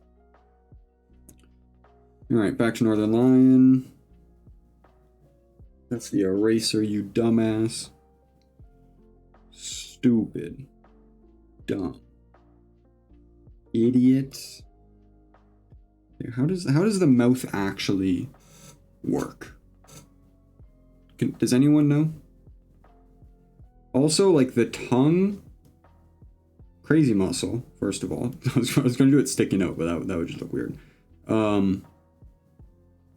A: Alright, back to Northernlion. That's the eraser, you dumbass. Stupid. Dumb. Idiot. How does the mouth actually work? Does anyone know? Also, like the tongue, crazy muscle, first of all. I was going to do it sticking out, but that would just look weird. The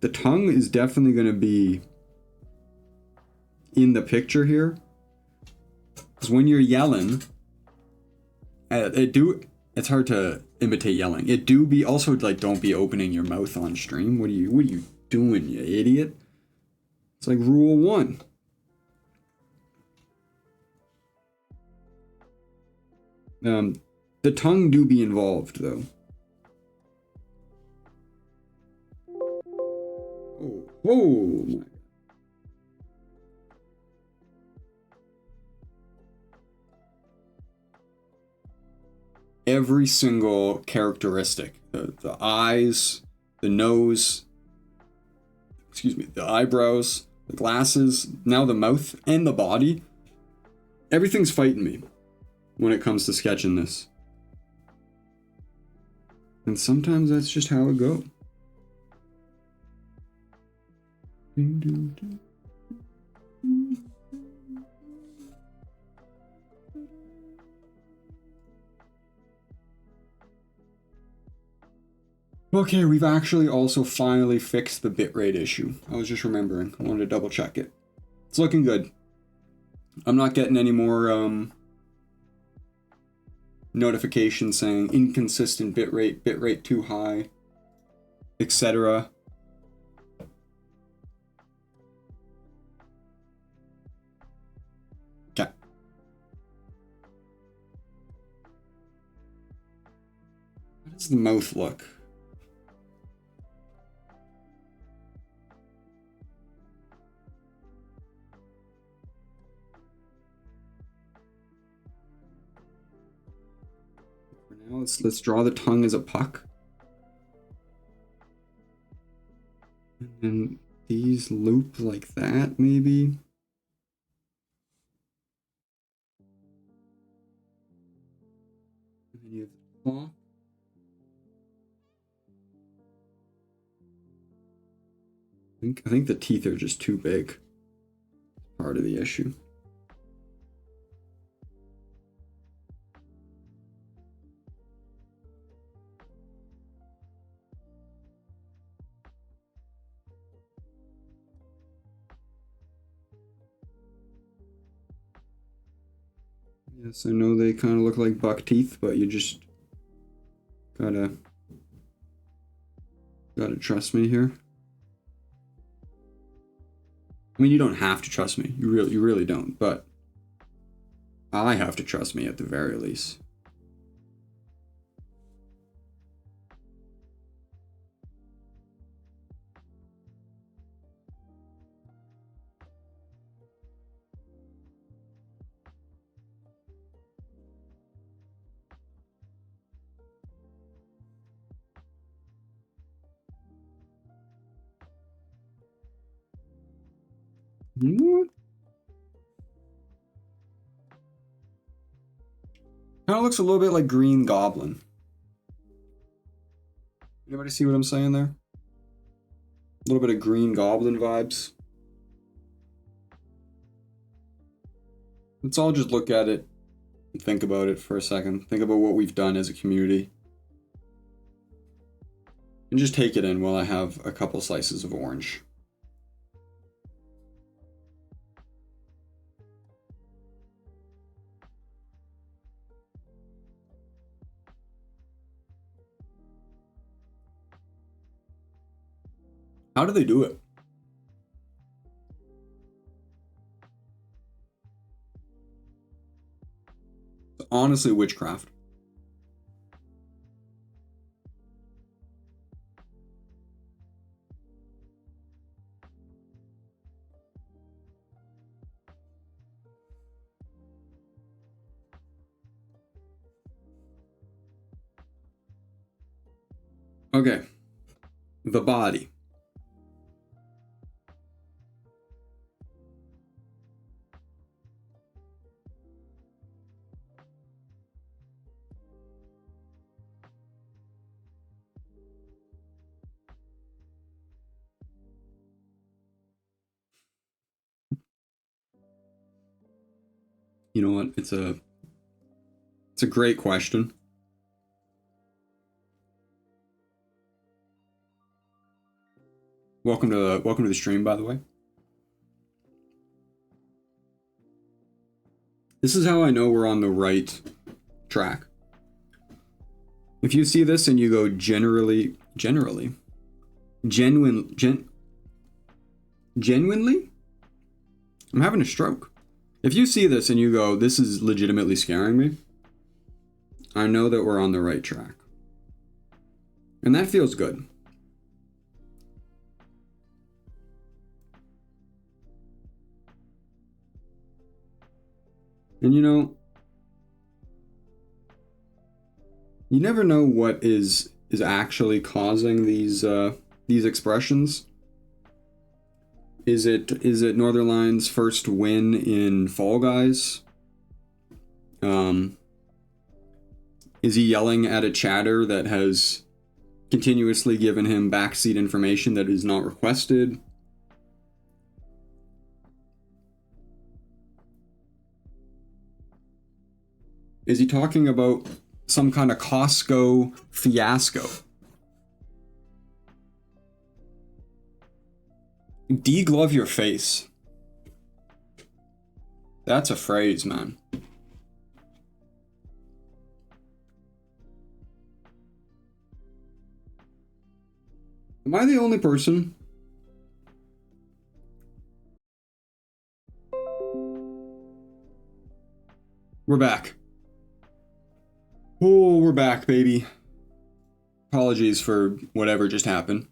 A: tongue is definitely going to be in the picture here. Because when you're yelling, it's hard to imitate yelling. It do be also like, don't be opening your mouth on stream. What are you doing, you idiot? It's like rule 1. The tongue do be involved though. Oh my. Every single characteristic, the eyes, the nose, the eyebrows, the glasses, now the mouth and the body, everything's fighting me when it comes to sketching this. And sometimes that's just how it goes. Okay, we've actually also finally fixed the bitrate issue. I was just remembering. I wanted to double check it. It's looking good. I'm not getting any more notifications saying inconsistent bitrate too high, etc. Okay. How does the mouth look? Now let's draw the tongue as a puck. And then these loop like that, maybe. And then you have the claw. I think the teeth are just too big. Part of the issue. Yes, I know they kind of look like buck teeth, but you just gotta trust me here. I mean, you don't have to trust me. You really don't, but I have to trust me at the very least. You know what? Kind of looks a little bit like Green Goblin. Anybody see what I'm saying there? A little bit of Green Goblin vibes. Let's all just look at it and think about it for a second. Think about what we've done as a community. And just take it in while I have a couple slices of orange. How do they do it? It's honestly witchcraft. Okay. The body. You know what? It's a great question. Welcome to the stream, by the way. This is how I know we're on the right track. If you see this and you go genuinely, I'm having a stroke. If you see this and you go, this is legitimately scaring me, I know that we're on the right track. And that feels good. And you know, you never know what is actually causing these expressions. Is it Northernlion's first win in Fall Guys? Is he yelling at a chatter that has continuously given him backseat information that is not requested? Is he talking about some kind of Costco fiasco? Deglove your face. That's a phrase, man. Am I the only person? We're back. Oh, we're back, baby. Apologies for whatever just happened.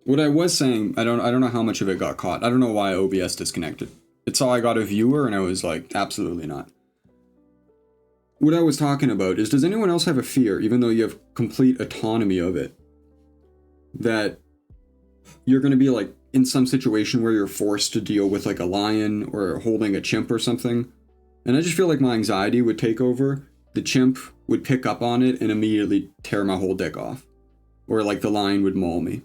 A: What I was saying, I don't know how much of it got caught. I don't know why OBS disconnected. It saw I got a viewer and I was like, absolutely not. What I was talking about is, does anyone else have a fear, even though you have complete autonomy of it, that you're going to be like in some situation where you're forced to deal with like a lion or holding a chimp or something? And I just feel like my anxiety would take over. The chimp would pick up on it and immediately tear my whole dick off. Or like the lion would maul me.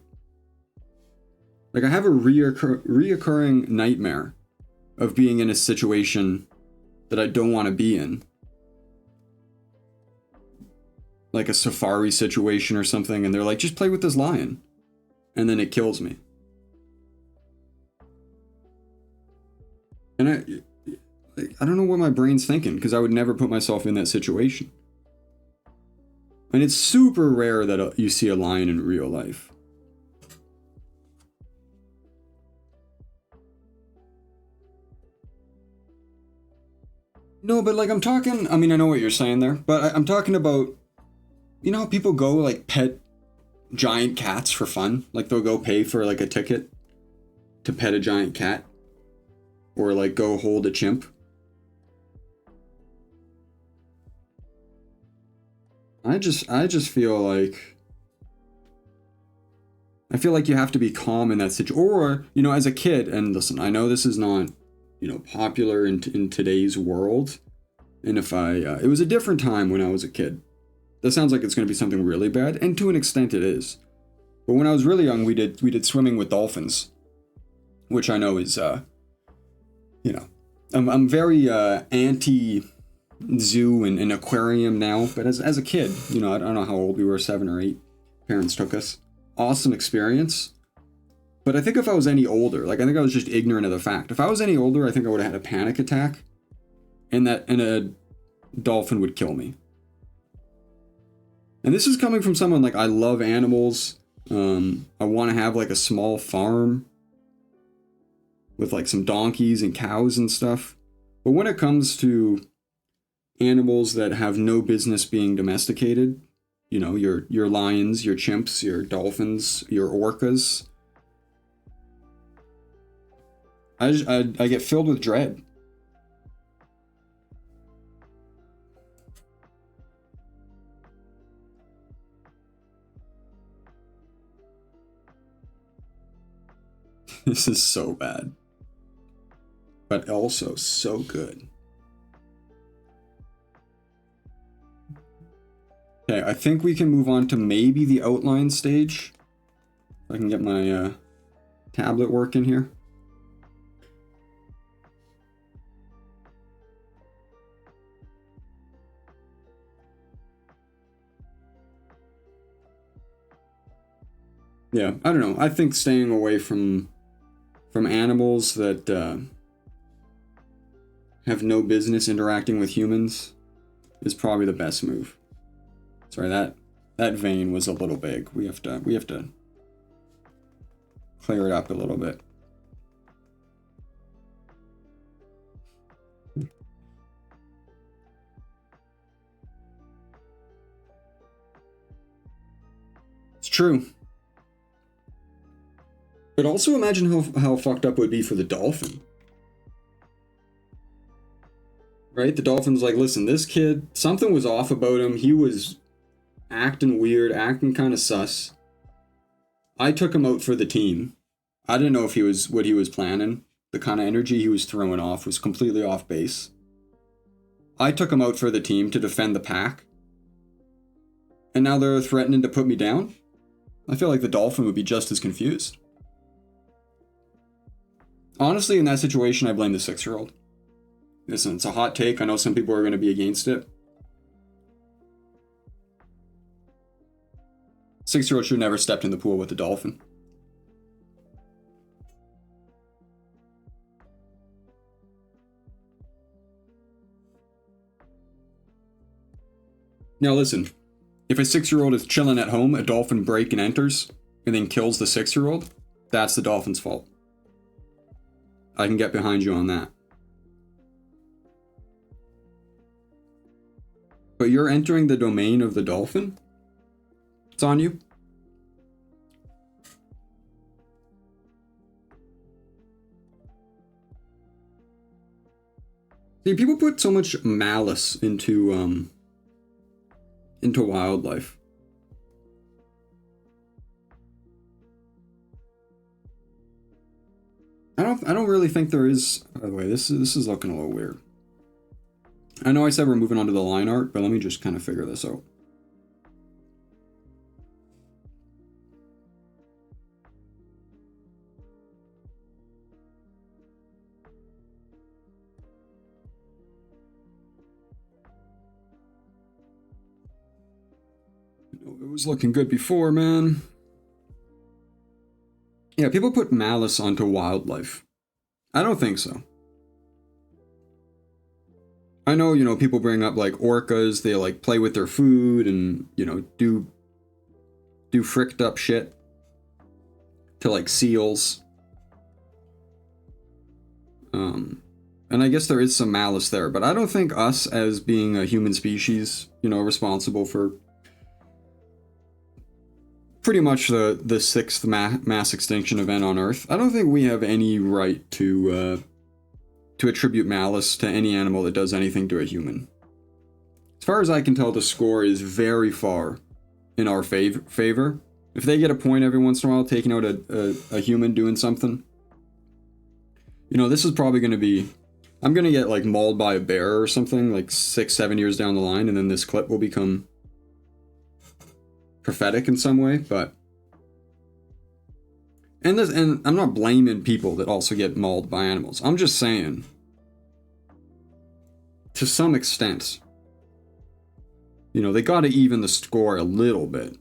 A: Like I have a reoccurring nightmare of being in a situation that I don't want to be in. Like a safari situation or something, and they're like, just play with this lion. And then it kills me. And I don't know what my brain's thinking, because I would never put myself in that situation. And it's super rare that you see a lion in real life. No, but like I'm talking, I mean, I know what you're saying there, but I'm talking about, you know how people go like pet giant cats for fun? Like they'll go pay for like a ticket to pet a giant cat? Or like go hold a chimp? I just feel like you have to be calm in that situation. Or, you know, as a kid, and listen, I know this is not, you know, popular in today's world, And if it was a different time when I was a kid. That sounds like it's going to be something really bad, and to an extent it is. But when I was really young, we did swimming with dolphins, which I know is, you know, I'm very anti zoo and aquarium now. But as a kid, you know, I don't know how old we were, 7 or 8. Parents took us. Awesome experience. But I think if I was any older, like I think I was just ignorant of the fact. If I was any older, I think I would have had a panic attack, and a dolphin would kill me. And this is coming from someone like, I love animals. I want to have like a small farm with like some donkeys and cows and stuff. But when it comes to animals that have no business being domesticated, you know, your lions, your chimps, your dolphins, your orcas, I get filled with dread. This is so bad, but also so good. Okay, I think we can move on to maybe the outline stage. If I can get my tablet working here. Yeah, I don't know. I think staying away from animals that have no business interacting with humans is probably the best move. Sorry, that vein was a little big. We have to clear it up a little bit. It's true. But also imagine how fucked up it would be for the dolphin. Right? The dolphin's like, listen, this kid, something was off about him. He was acting weird, acting kind of sus. I took him out for the team. I didn't know if what he was planning. The kind of energy he was throwing off was completely off base. I took him out for the team to defend the pack. And now they're threatening to put me down? I feel like the dolphin would be just as confused. Honestly, in that situation, I blame the 6-year-old. Listen, it's a hot take. I know some people are going to be against it. 6-year-old should have never stepped in the pool with the dolphin. Now listen, if a 6-year-old is chilling at home, a dolphin breaks and enters, and then kills the 6-year-old, that's the dolphin's fault. I can get behind you on that. But you're entering the domain of the dolphin? It's on you. See, people put so much malice into wildlife. I don't really think there is. By the way, this is looking a little weird. I know I said we're moving on to the line art, but let me just kind of figure this out. It was looking good before, man. Yeah, people put malice onto wildlife. I don't think so. I know, you know, people bring up like orcas, they like play with their food and, you know, do fricked up shit to like seals. And I guess there is some malice there, but I don't think us as being a human species, you know, responsible for pretty much the 6th mass extinction event on Earth, I don't think we have any right to attribute malice to any animal that does anything to a human. As far as I can tell, the score is very far in our favor. If they get a point every once in a while taking out a human doing something, you know, this is probably going to be I'm gonna get like mauled by a bear or something like 6-7 years down the line, and then this clip will become prophetic in some way. But and I'm not blaming people that also get mauled by animals. I'm just saying, to some extent, you know, they gotta even the score a little bit.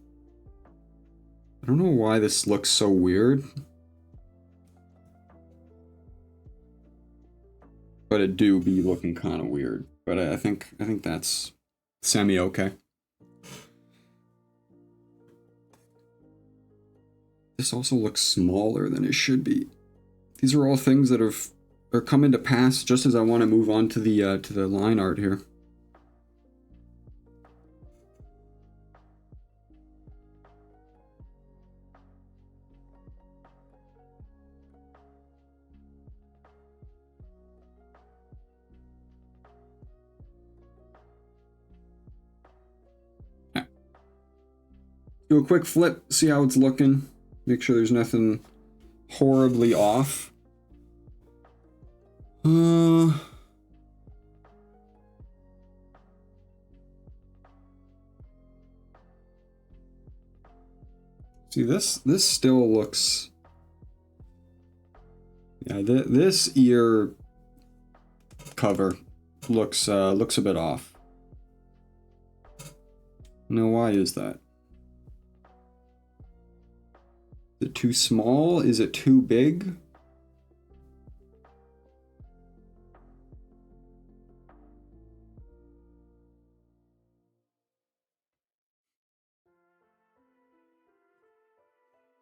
A: I don't know why this looks so weird. But it do be looking kind of weird. But I think that's semi-okay. This also looks smaller than it should be. These are all things that are coming to pass just as I want to move on to the line art here. Do a quick flip, see how it's looking. Make sure there's nothing horribly off. See, this still looks... Yeah, this ear cover looks a bit off. Now, why is that? Is it too small? Is it too big?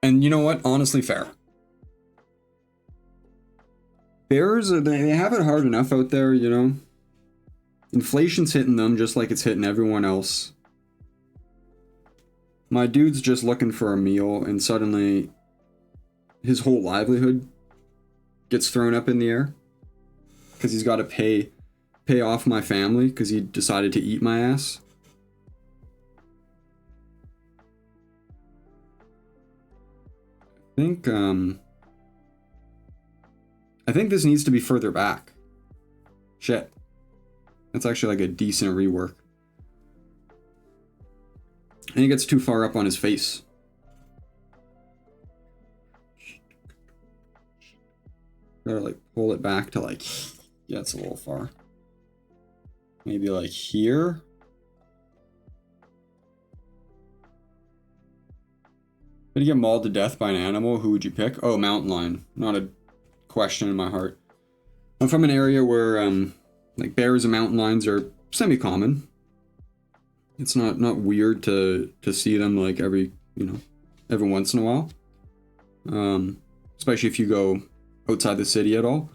A: And you know what? Honestly, fair. Bears, they have it hard enough out there, you know? Inflation's hitting them just like it's hitting everyone else. My dude's just looking for a meal, and suddenly his whole livelihood gets thrown up in the air because he's got to pay off my family because he decided to eat my ass. I think this needs to be further back. Shit. That's actually like a decent rework. And he gets too far up on his face. Gotta like pull it back to like, yeah, it's a little far. Maybe like here. If you get mauled to death by an animal, who would you pick? Oh, mountain lion. Not a question in my heart. I'm from an area where like bears and mountain lions are semi-common. It's not weird to see them like every once in a while. Especially if you go outside the city at all.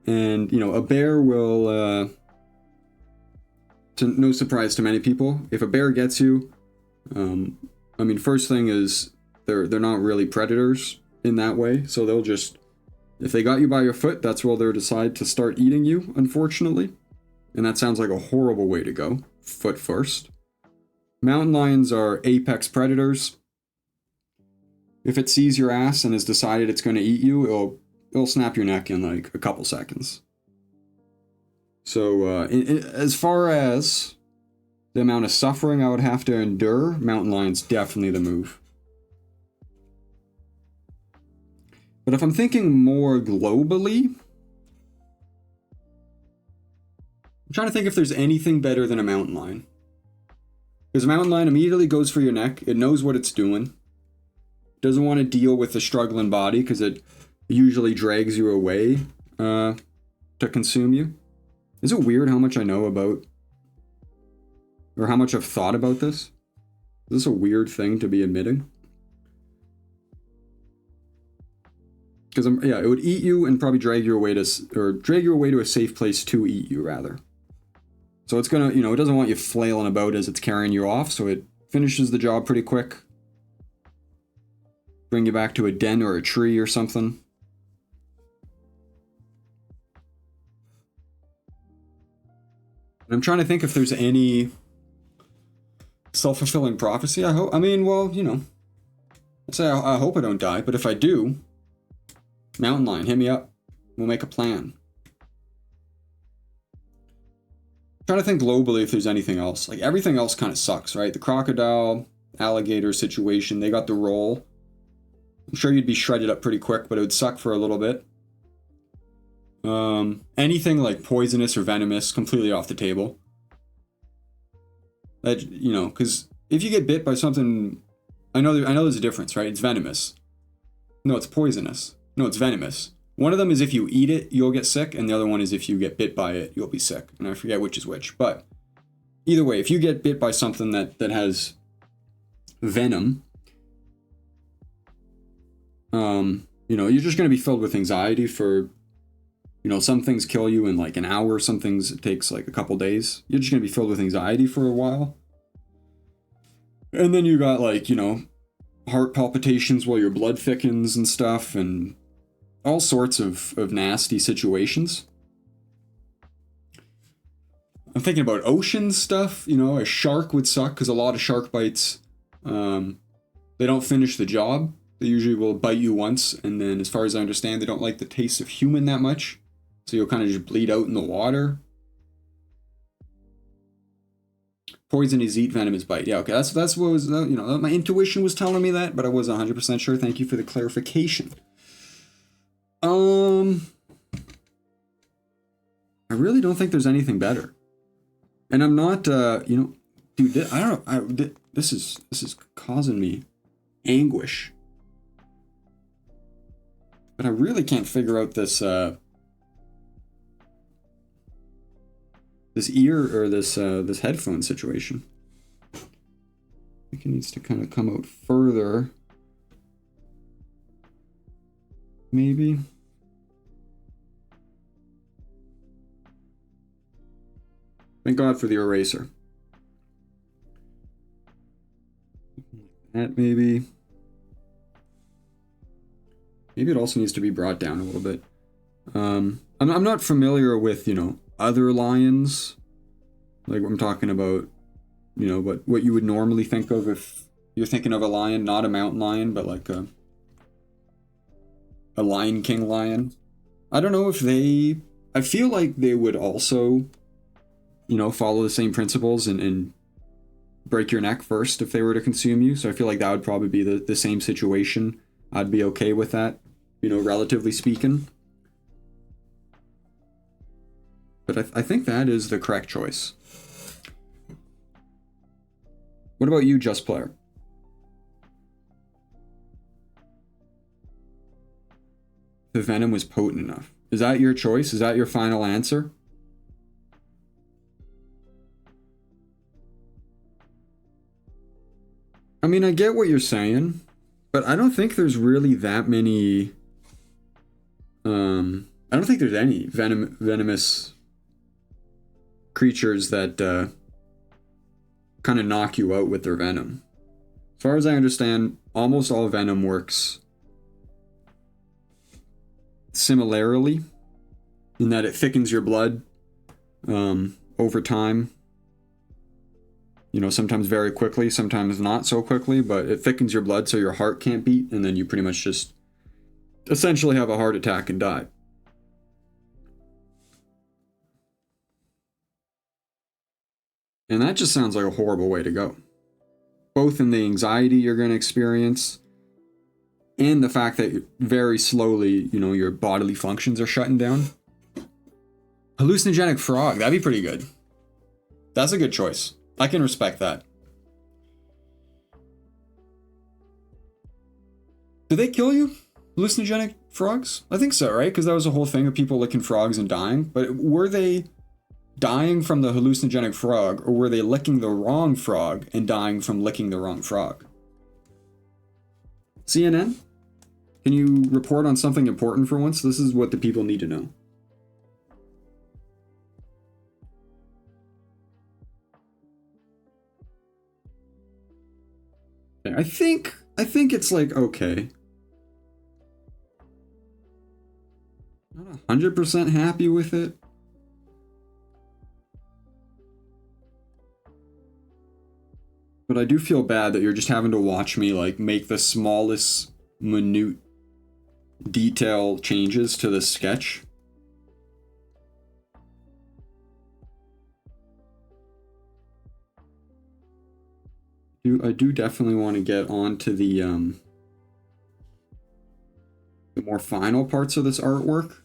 A: And, you know, a bear will, to no surprise to many people, if a bear gets you, I mean, first thing is they're not really predators in that way. So they'll just, if they got you by your foot, that's where they'll decide to start eating you, unfortunately. And that sounds like a horrible way to go. Foot first. Mountain lions are apex predators. If it sees your ass and has decided it's going to eat you, it'll snap your neck in like a couple seconds. So as far as the amount of suffering I would have to endure, mountain lion's definitely the move. But if I'm thinking more globally, I'm trying to think if there's anything better than a mountain lion. Because a mountain lion immediately goes for your neck. It knows what it's doing. It doesn't want to deal with the struggling body because it usually drags you away to consume you. Is it weird how much I know about, or how much I've thought about this? Is this a weird thing to be admitting? Because yeah, it would eat you and probably drag you away to a safe place to eat you, rather. So it's gonna, it doesn't want you flailing about as it's carrying you off, so it finishes the job pretty quick. Bring you back to a den or a tree or something. And I'm trying to think if there's any self-fulfilling prophecy. I hope, I'd say I hope I don't die, but if I do, mountain lion, hit me up. We'll make a plan. Trying to think globally if there's anything else. Like everything else kind of sucks, right? The crocodile, alligator situation, they got the roll. I'm sure you'd be shredded up pretty quick, but it would suck for a little bit. Anything like poisonous or venomous, completely off the table. That, you know, because if you get bit by something, I know there's a difference, right? It's venomous. No, it's poisonous. No, it's venomous. One of them is if you eat it, you'll get sick, and the other one is if you get bit by it, you'll be sick. And I forget which is which. But either way, if you get bit by something that has venom, you know, you're just going to be filled with anxiety for, you know, some things kill you in like an hour, some things it takes like a couple days. You're just going to be filled with anxiety for a while. And then you got like, you know, heart palpitations while your blood thickens and stuff, and all sorts of nasty situations. I'm thinking about ocean stuff, you know, a shark would suck because a lot of shark bites, they don't finish the job. They usually will bite you once, and then as far as I understand, they don't like the taste of human that much. So you'll kind of just bleed out in the water. Poison is eat, venom is bite. Yeah, okay, that's what was, you know, my intuition was telling me that, but I wasn't 100% sure. Thank you for the clarification. I really don't think there's anything better. And I'm not, you know, dude, I don't know, this is causing me anguish. But I really can't figure out this, this ear or this headphone situation. I think it needs to kind of come out further. Maybe. Thank God for the eraser. That maybe. Maybe it also needs to be brought down a little bit. I'm not familiar with, you know, other lions. Like I'm talking about, you know, what you would normally think of if you're thinking of a lion, not a mountain lion, but like a Lion King lion. I don't know if I feel like they would also, you know, follow the same principles and break your neck first if they were to consume you. So I feel like that would probably be the same situation. I'd be okay with that, you know, relatively speaking. But I think that is the correct choice. What about you, Just Player? The venom was potent enough. Is that your choice? Is that your final answer? I mean, I get what you're saying, but I don't think there's really that many. I don't think there's any venomous creatures that kind of knock you out with their venom. As far as I understand, almost all venom works similarly in that it thickens your blood over time. You know, sometimes very quickly, sometimes not so quickly, but it thickens your blood so your heart can't beat, and then you pretty much just essentially have a heart attack and die. And that just sounds like a horrible way to go. Both in the anxiety you're going to experience and the fact that very slowly, you know, your bodily functions are shutting down. Hallucinogenic frog, that'd be pretty good. That's a good choice. I can respect that. Do they kill you? Hallucinogenic frogs? I think so, right? Because that was a whole thing of people licking frogs and dying. But were they dying from the hallucinogenic frog, or were they licking the wrong frog and dying from licking the wrong frog? CNN? Can you report on something important for once? This is what the people need to know. I think it's like, okay. Not 100% happy with it. But I do feel bad that you're just having to watch me like make the smallest minute detail changes to the sketch. I do definitely want to get on to the more final parts of this artwork.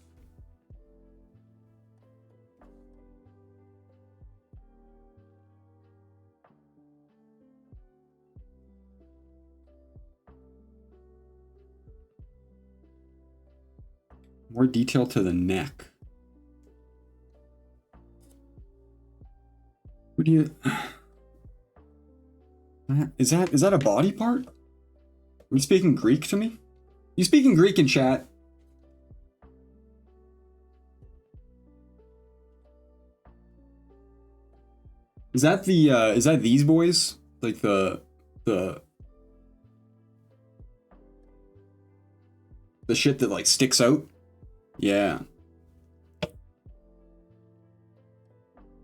A: More detail to the neck. What do you... Is that a body part? Are you speaking Greek to me? You speaking Greek in chat? Is that these boys? Like the shit that like sticks out? Yeah.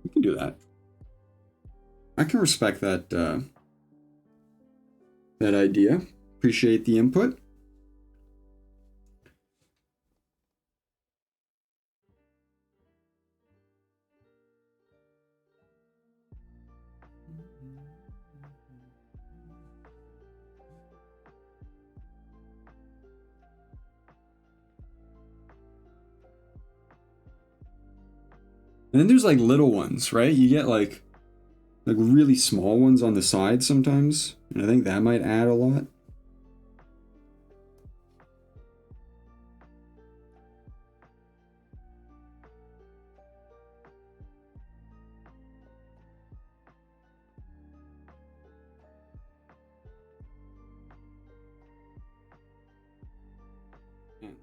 A: We can do that. I can respect that that idea. Appreciate the input. And then there's like little ones, right? You get like really small ones on the side sometimes. And I think that might add a lot.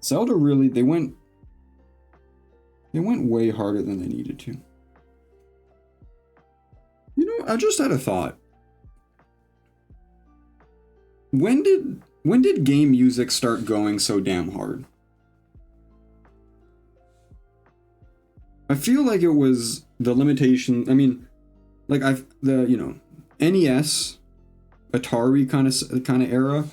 A: Zelda really, they went way harder than they needed to. You know, I just had a thought. When did game music start going so damn hard? I feel like it was the limitation. I mean, like NES, Atari kind of era.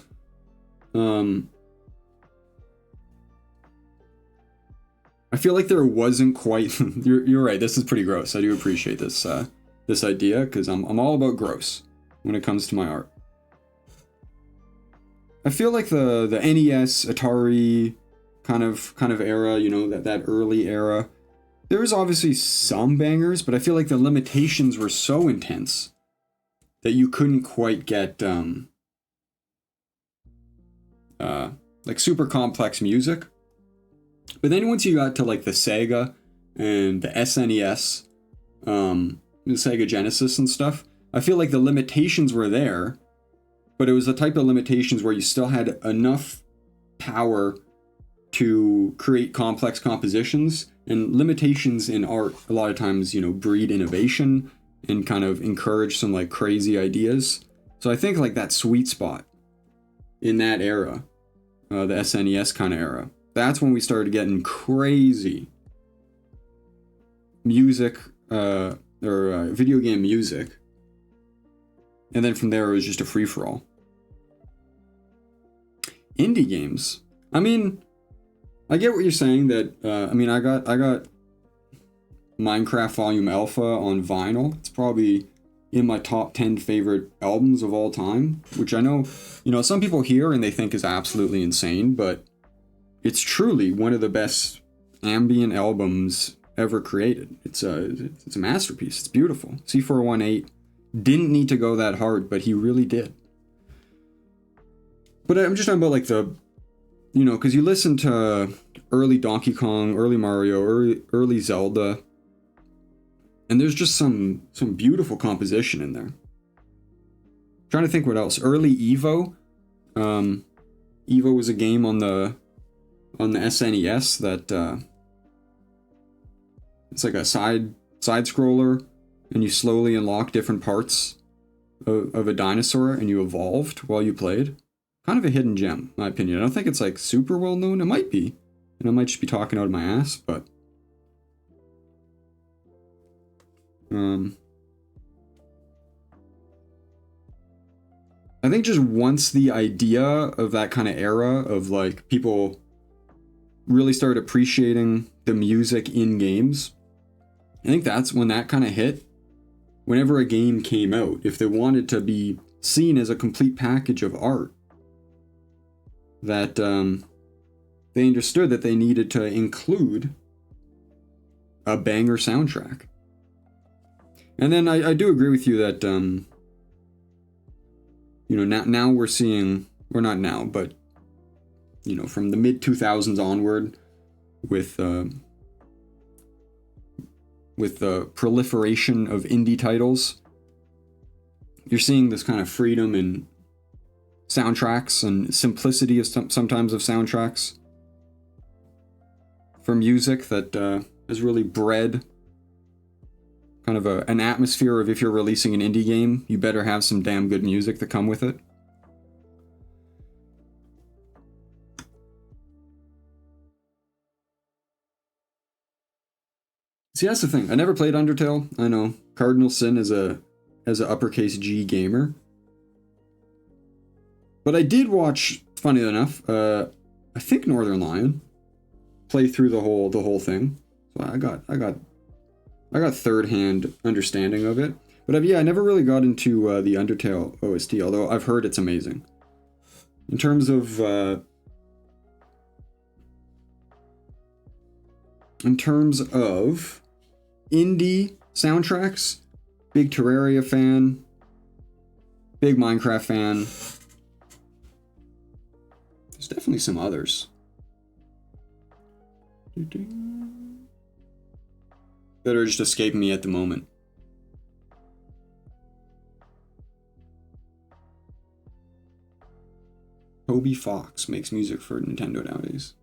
A: I feel like there wasn't quite. You're right. This is pretty gross. I do appreciate this this idea because I'm all about gross when it comes to my art. I feel like the NES, Atari kind of era, you know, that early era. There was obviously some bangers, but I feel like the limitations were so intense that you couldn't quite get like super complex music. But then once you got to like the Sega and the SNES, the Sega Genesis and stuff, I feel like the limitations were there, but it was the type of limitations where you still had enough power to create complex compositions. And limitations in art a lot of times, you know, breed innovation and kind of encourage some like crazy ideas. So I think like that sweet spot in that era, the SNES kind of era, that's when we started getting crazy music or video game music. And then from there it was just a free-for-all. Indie games. I mean, I get what you're saying that I mean I got Minecraft Volume Alpha on vinyl. It's probably in my top 10 favorite albums of all time, which I know, you know, some people hear and they think is absolutely insane, but it's truly one of the best ambient albums ever created. It's a masterpiece. It's beautiful. C418 didn't need to go that hard, but he really did. But I'm just talking about like the, you know, because you listen to early Donkey Kong, early Mario, early Zelda, and there's just some beautiful composition in there. I'm trying to think what else. Early Evo. Evo was a game on the SNES that it's like a side scroller, and you slowly unlock different parts of a dinosaur, and you evolved while you played. Kind of a hidden gem, in my opinion. I don't think it's like super well known. It might be, and I might just be talking out of my ass, but I think just once the idea of that kind of era of like people really started appreciating the music in games, I think that's when that kind of hit. Whenever a game came out, if they wanted to be seen as a complete package of art. That they understood that they needed to include a banger soundtrack. And then I do agree with you that, you know, now we're seeing, or not now, but, you know, from the mid-2000s onward, with the proliferation of indie titles, you're seeing this kind of freedom in soundtracks and simplicity of sometimes of soundtracks for music that has really bred kind of an atmosphere of, if you're releasing an indie game, you better have some damn good music to come with it. See, that's the thing. I never played Undertale. I know Cardinal Sin as a uppercase G gamer. But I did watch, funny enough, I think Northernlion play through the whole thing. So I got third-hand understanding of it. But yeah, I never really got into the Undertale OST, although I've heard it's amazing. In terms of indie soundtracks, big Terraria fan, big Minecraft fan. There's definitely some others that are just escaping me at the moment. Toby Fox makes music for Nintendo nowadays.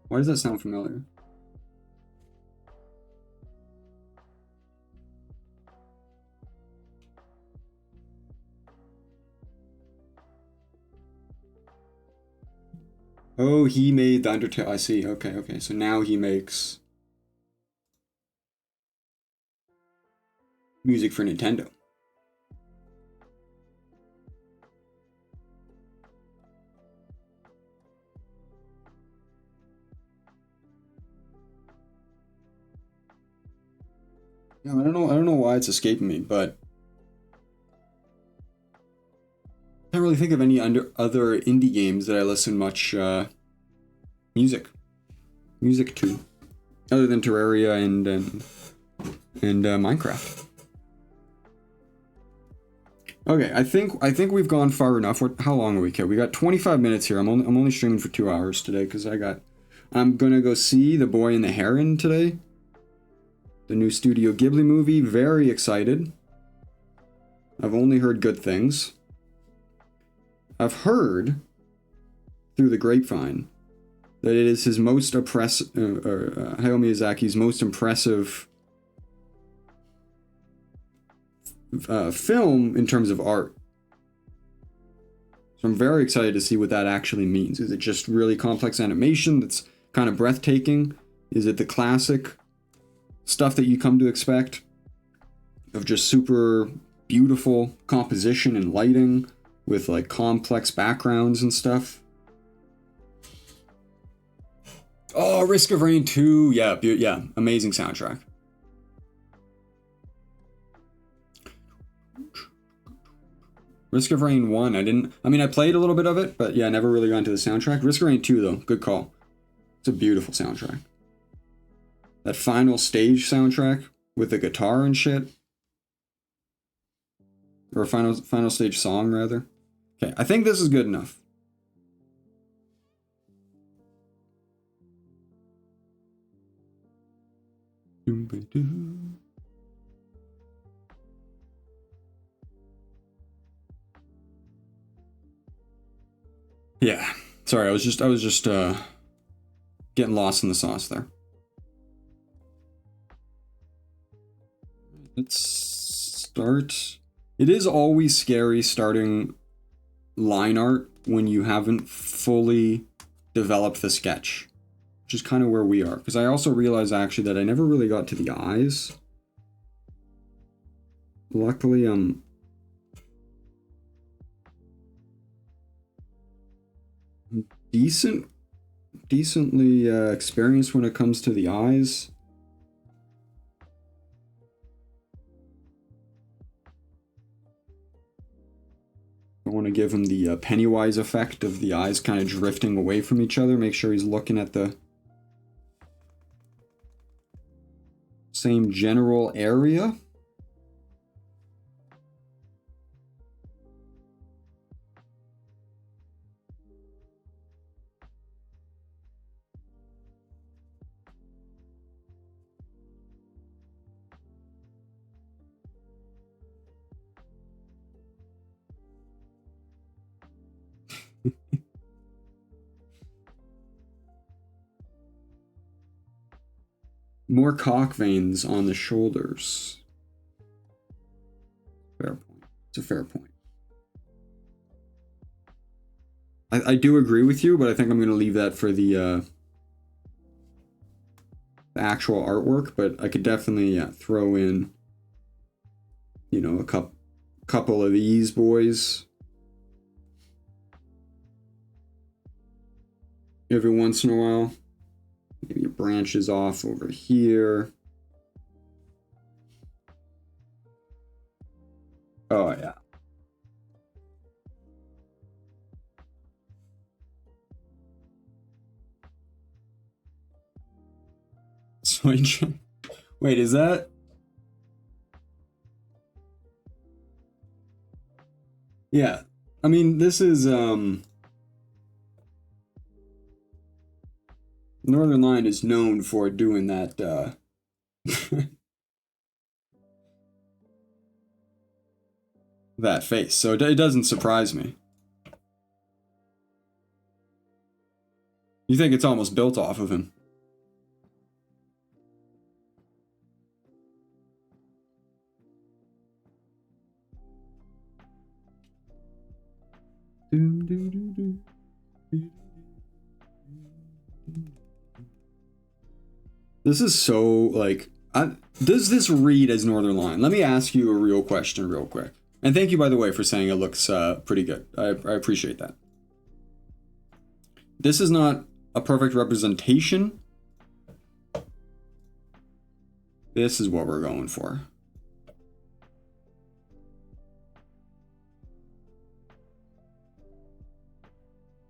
A: Why does that sound familiar? Oh, he made the Undertale. I see. Okay. So now he makes music for Nintendo. No, I don't know why it's escaping me, but I can't really think of any other indie games that I listen much music to, other than Terraria and Minecraft. Okay, I think we've gone far enough. How long are we, kid? We got 25 minutes here. I'm only streaming for 2 hours today because I'm gonna go see The Boy and the Heron today. The new Studio Ghibli movie. Very excited. I've only heard good things. I've heard through the grapevine that it is his most Hayao Miyazaki's most impressive film in terms of art. So I'm very excited to see what that actually means. Is it just really complex animation that's kind of breathtaking? Is it the classic stuff that you come to expect of just super beautiful composition and lighting with like complex backgrounds and stuff? Oh, Risk of Rain 2. Yeah, amazing soundtrack. Risk of Rain 1, I played a little bit of it, but yeah, I never really got into the soundtrack. Risk of Rain 2 though, good call. It's a beautiful soundtrack. That final stage soundtrack with the guitar and shit. Or a final stage song, rather. Okay, I think this is good enough. Yeah, sorry, I was just getting lost in the sauce there. Let's start. It is always scary starting line art when you haven't fully developed the sketch, which is kind of where we are. Because I also realized actually that I never really got to the eyes. Luckily, decently experienced when it comes to the eyes. want to give him the Pennywise effect of the eyes kind of drifting away from each other. Make sure he's looking at the same general area. More cock veins on the shoulders. Fair point. It's a fair point. I do agree with you, but I think I'm going to leave that for the actual artwork. But I could definitely throw in, you know, a couple of these boys every once in a while. Maybe your branches off over here. Oh, yeah. Wait, is that? Yeah. I mean, this is, Northernlion is known for doing that, that face, so it doesn't surprise me. You think it's almost built off of him. This is so, like, does this read as Northernlion? Let me ask you a real question real quick. And thank you, by the way, for saying it looks pretty good. I appreciate that. This is not a perfect representation. This is what we're going for.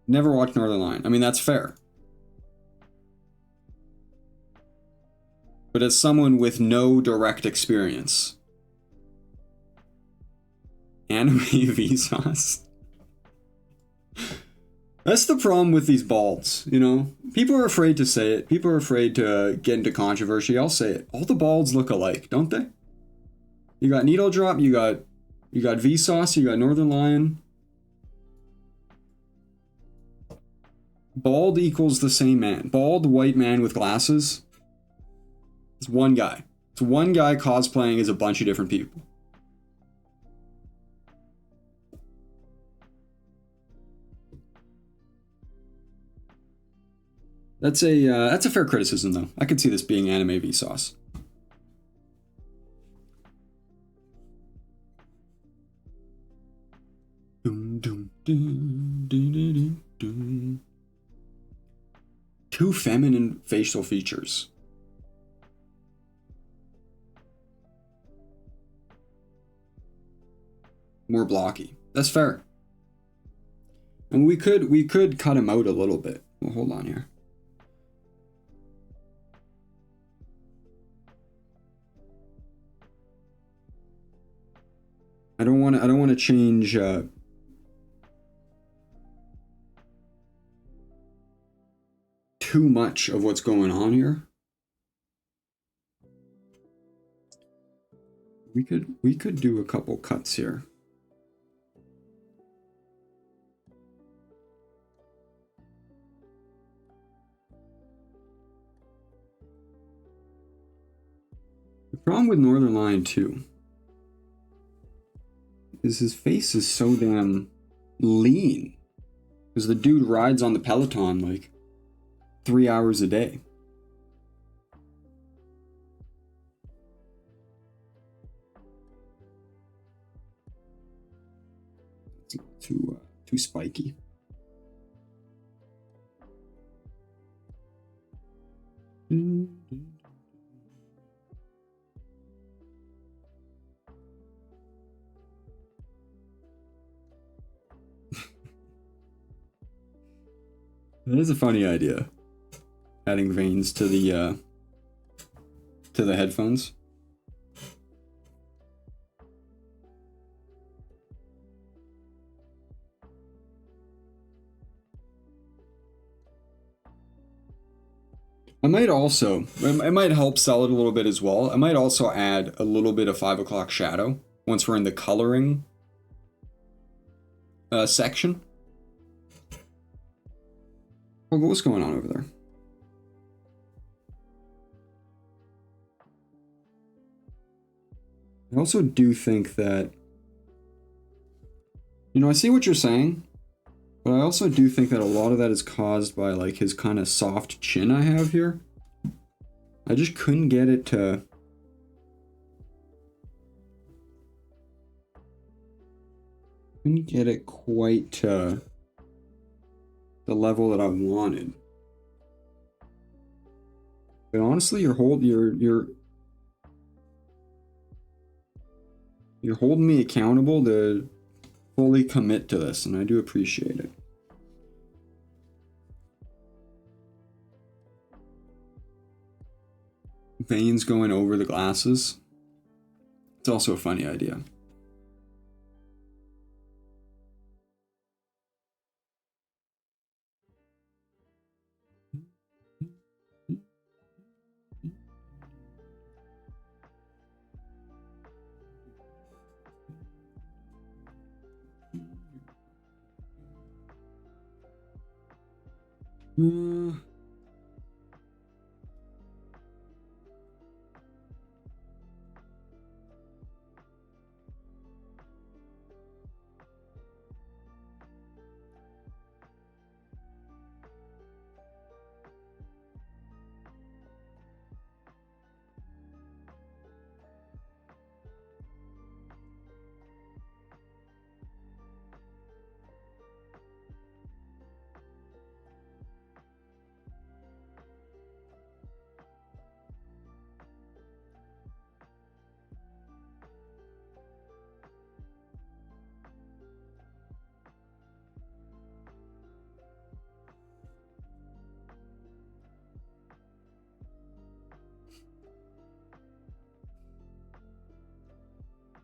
A: Never watched Northernlion. I mean, that's fair. But as someone with no direct experience, anime Vsauce. That's the problem with these balds, you know? People are afraid to say it. People are afraid to get into controversy. I'll say it. All the balds look alike, don't they? You got Needle Drop, you got Vsauce, you got Northernlion. Bald equals the same man. Bald white man with glasses. It's one guy. It's one guy cosplaying as a bunch of different people. That's a fair criticism, though. I could see this being anime Vsauce. Two feminine facial features. More blocky. That's fair. And we could cut him out a little bit. Well, hold on here. I don't want to change too much of what's going on here. We could do a couple cuts here. The problem with Northernlion too is his face is so damn lean. Because the dude rides on the Peloton like 3 hours a day. It's too spiky. It is a funny idea. Adding veins to the headphones. I might also, it might help sell it a little bit as well. I might also add a little bit of 5 o'clock shadow once we're in the coloring section. Oh, what's going on over there? I also do think that, you know, I see what you're saying, but I also do think that a lot of that is caused by like his kind of soft chin I have here. I just couldn't get it to... Couldn't get it quite to the level that I wanted. But honestly, you're holding me accountable to fully commit to this, and I do appreciate it. Veins going over the glasses. It's also a funny idea.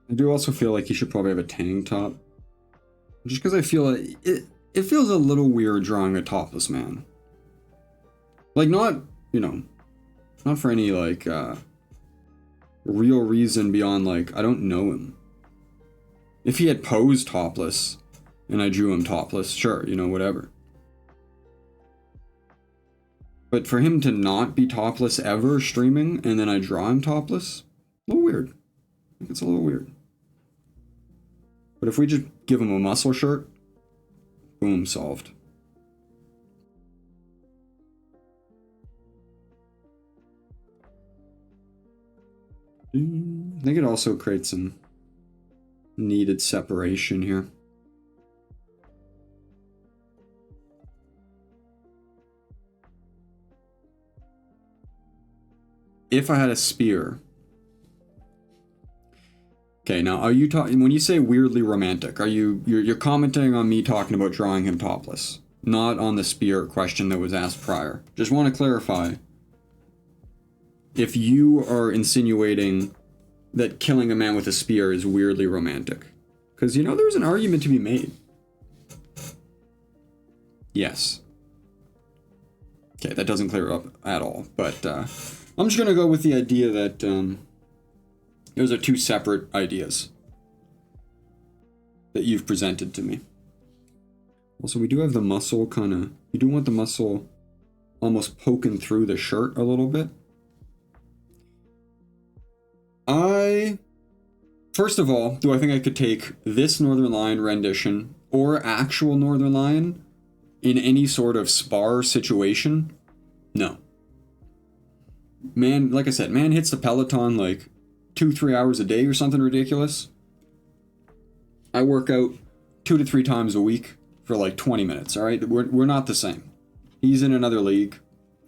A: I do also feel like he should probably have a tank top. Just because I feel like it feels a little weird drawing a topless man. Like, not, you know, not for any, like, real reason beyond, like, I don't know him. If he had posed topless and I drew him topless, sure, you know, whatever. But for him to not be topless ever streaming and then I draw him topless, a little weird. I think it's a little weird. But if we just give him a muscle shirt, boom, solved. I think it also creates some needed separation here. If I had a spear... Okay, now are you talking, when you say weirdly romantic, are you're commenting on me talking about drawing him topless, not on the spear question that was asked prior? Just want to clarify if you are insinuating that killing a man with a spear is weirdly romantic. Because, you know, there's an argument to be made. Yes. Okay, that doesn't clear up at all, but I'm just going to go with the idea that those are two separate ideas that you've presented to me. Also, we do have the muscle kind of... You do want the muscle almost poking through the shirt a little bit. First of all, do I think I could take this Northernlion rendition or actual Northernlion in any sort of spar situation? No. Man, like I said, man hits the Peloton like 2-3 hours a day or something ridiculous. I work out 2 to 3 times a week for like 20 minutes, all right? We're not the same. He's in another league.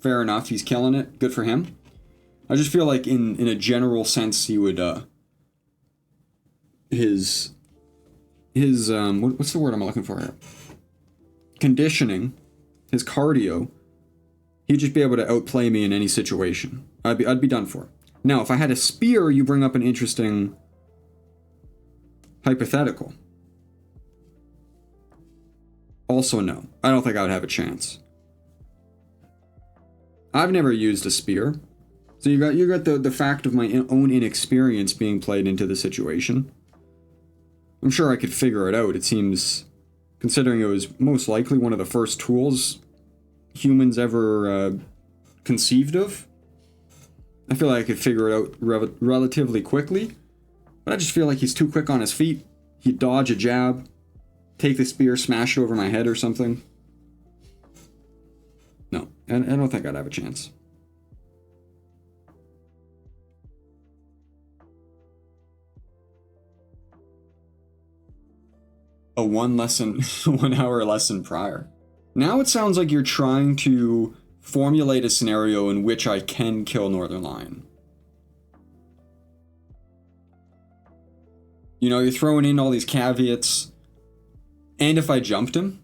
A: Fair enough, he's killing it. Good for him. I just feel like in a general sense he would his what's the word I'm looking for here? Conditioning his cardio, he'd just be able to outplay me in any situation. I'd be done for. Now, if I had a spear, you bring up an interesting hypothetical. Also, no. I don't think I would have a chance. I've never used a spear. So you got the fact of my own inexperience being played into the situation. I'm sure I could figure it out. It seems, considering it was most likely one of the first tools humans ever conceived of, I feel like I could figure it out relatively quickly. But I just feel like he's too quick on his feet. He'd dodge a jab, take the spear, smash it over my head or something. No, I don't think I'd have a chance. A 1 hour lesson prior. Now it sounds like you're trying to formulate a scenario in which I can kill Northernlion. You know, you're throwing in all these caveats. And if I jumped him?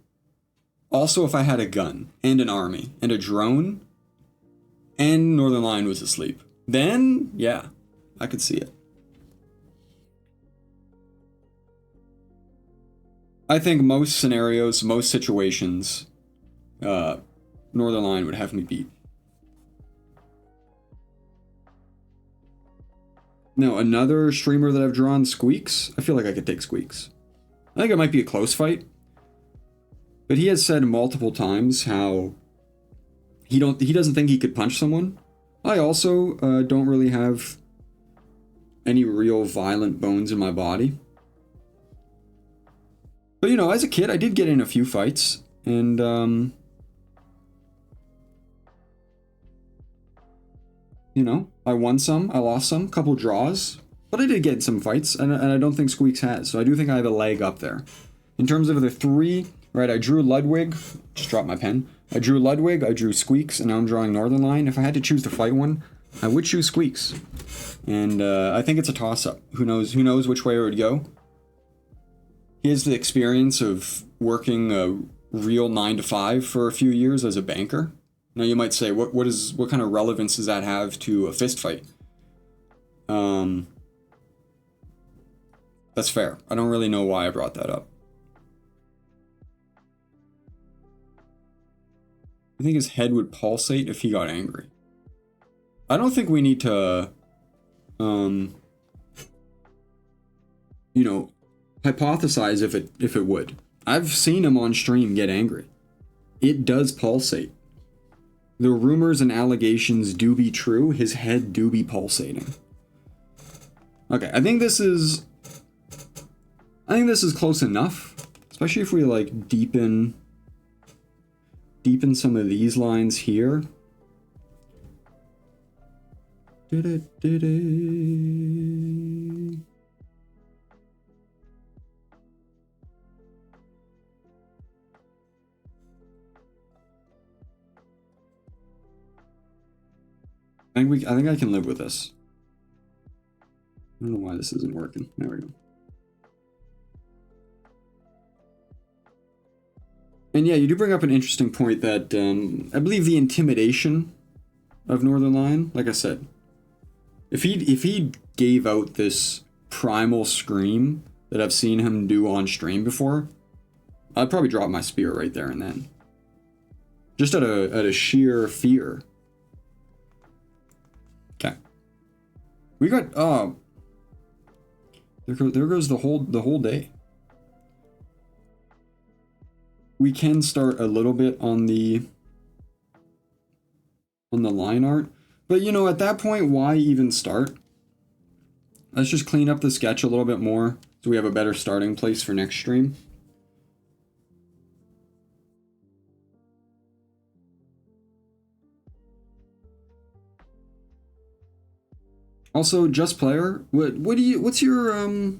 A: Also, if I had a gun, and an army, and a drone, and Northernlion was asleep. Then, yeah, I could see it. I think most scenarios, most situations, Northernlion would have me beat. Now, another streamer that I've drawn, Squeaks. I feel like I could take Squeaks. I think it might be a close fight. But he has said multiple times how he doesn't think he could punch someone. I also don't really have any real violent bones in my body. But, you know, as a kid, I did get in a few fights. And, you know, I won some, I lost some, couple draws. But I did get in some fights, and I don't think Squeaks has. So I do think I have a leg up there. In terms of the three, right, I drew Ludwig. Just dropped my pen. I drew Ludwig, I drew Squeaks, and now I'm drawing Northernlion. If I had to choose to fight one, I would choose Squeaks. And I think it's a toss-up. Who knows which way it would go. He has the experience of working a real 9-to-5 for a few years as a banker. Now you might say, what kind of relevance does that have to a fist fight? That's fair. I don't really know why I brought that up. I think his head would pulsate if he got angry. I don't think we need to, you know, hypothesize if it would. I've seen him on stream get angry. It does pulsate. The rumors and allegations do be true. His head do be pulsating. Okay, I think this is close enough, especially if we like deepen some of these lines here. I think I can live with this. I don't know why this isn't working. There we go. And yeah, you do bring up an interesting point that I believe the intimidation of Northernlion, like I said, if he gave out this primal scream that I've seen him do on stream before, I'd probably drop my spear right there and then. Just out of sheer fear. Okay. We got there goes the whole day. We can start a little bit on the line art, but you know, at that point, why even start? Let's just clean up the sketch a little bit more so we have a better starting place for next stream. Also, Just Player, what's your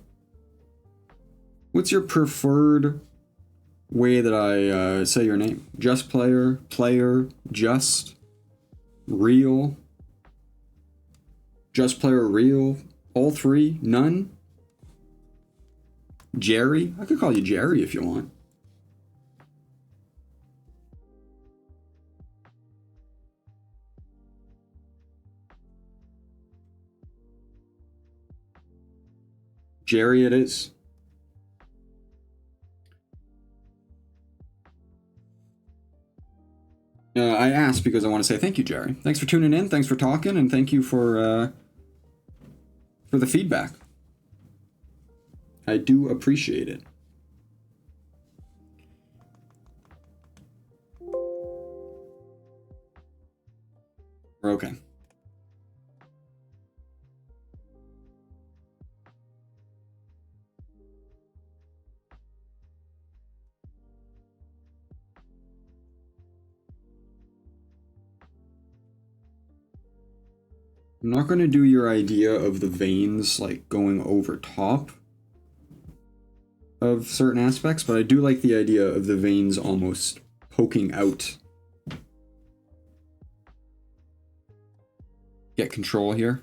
A: preferred way that I say your name? Just Player, Player, Just, Real, Just Player, Real, all three, none? Jerry? I could call you Jerry if you want. Jerry it is. I asked because I want to say thank you, Jerry. Thanks for tuning in. Thanks for talking, and thank you for the feedback. I do appreciate it. We're okay. I'm not going to do your idea of the veins like going over top of certain aspects, but I do like the idea of the veins almost poking out. Get control here.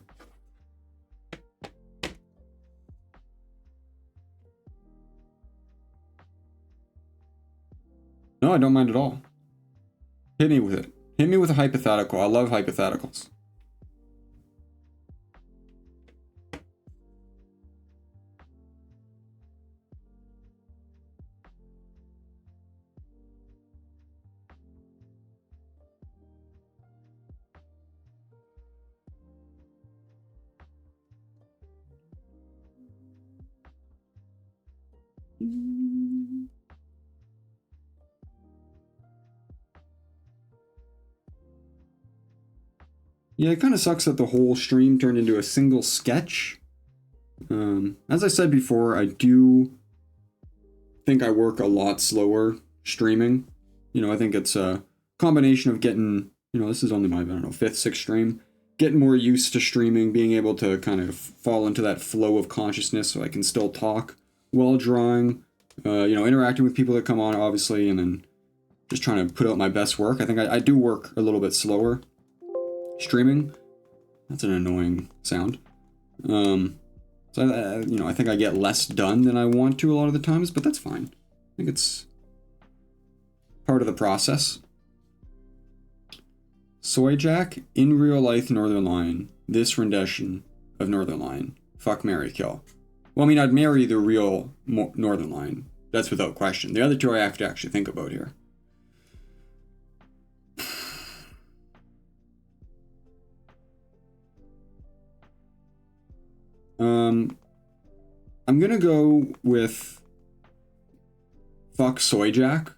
A: No, I don't mind at all. Hit me with it. Hit me with a hypothetical. I love hypotheticals. Yeah, it kind of sucks that the whole stream turned into a single sketch. As I said before, I do think I work a lot slower streaming. You know, I think it's a combination of getting, you know, this is only my, I don't know, 5th, 6th stream. Getting more used to streaming, being able to kind of fall into that flow of consciousness so I can still talk while drawing. You know, interacting with people that come on, obviously, and then just trying to put out my best work. I think I do work a little bit slower streaming. That's an annoying sound. So you know, I think I get less done than I want to a lot of the times, but that's fine. I think it's part of the process. Soy Jack, in real life Northernlion, this rendition of Northernlion, fuck, marry, kill. Well, I mean, I'd marry the real Northernlion. That's without question. The other two I have to actually think about here. I'm gonna go with fuck Soy Jack,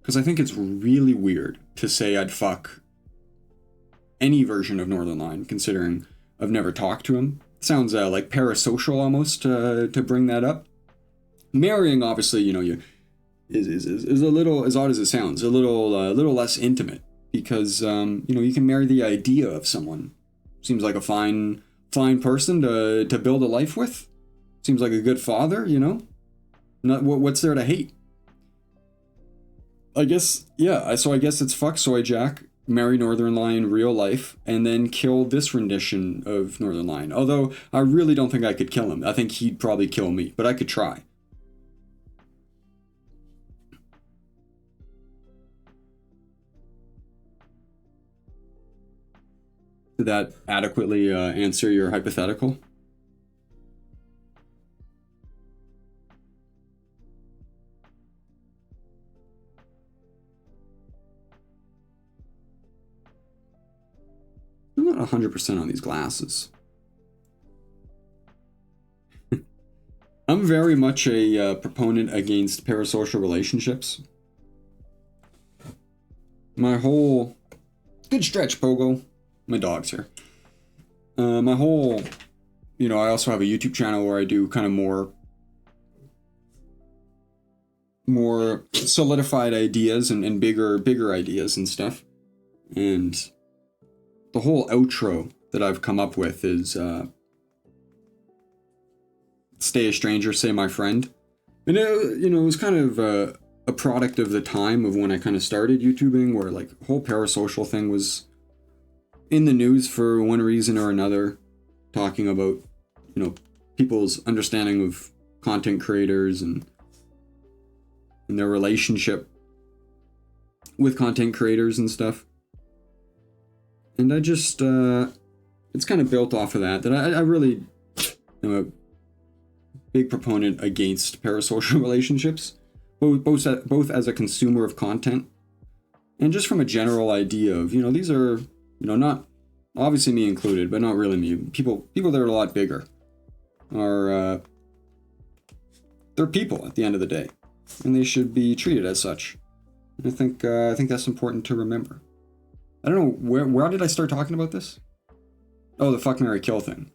A: because I think it's really weird to say I'd fuck any version of Northernlion, considering I've never talked to him. It sounds like parasocial almost to bring that up. Marrying, obviously, you know, is a little, as odd as it sounds, a little less intimate, because you know, you can marry the idea of someone. Seems like a fine person to build a life with. Seems like a good father, you know. Not what's there to hate? I guess, yeah. So I guess it's fuck Soy Jack, marry Northernlion real life, and then kill this rendition of Northernlion. Although I really don't think I could kill him. I think he'd probably kill me, but I could try. Did that adequately answer your hypothetical? I'm not 100% on these glasses. I'm very much a proponent against parasocial relationships. My whole... Good stretch, Pogo. My dog's here. My whole... You know, I also have a YouTube channel where I do kind of more solidified ideas and bigger ideas and stuff. And the whole outro that I've come up with is stay a stranger, say my friend. And you know, it was kind of a product of the time of when I kind of started YouTubing, where like the whole parasocial thing was in the news for one reason or another, talking about, you know, people's understanding of content creators and their relationship with content creators and stuff. And I just, it's kind of built off of that I really am a big proponent against parasocial relationships, both as a consumer of content and just from a general idea of, these are, not obviously me included, but not really me. People that are a lot bigger are, they're people at the end of the day, and they should be treated as such. And I think that's important to remember. I don't know, where did I start talking about this? Oh, the fuck, marry, kill thing.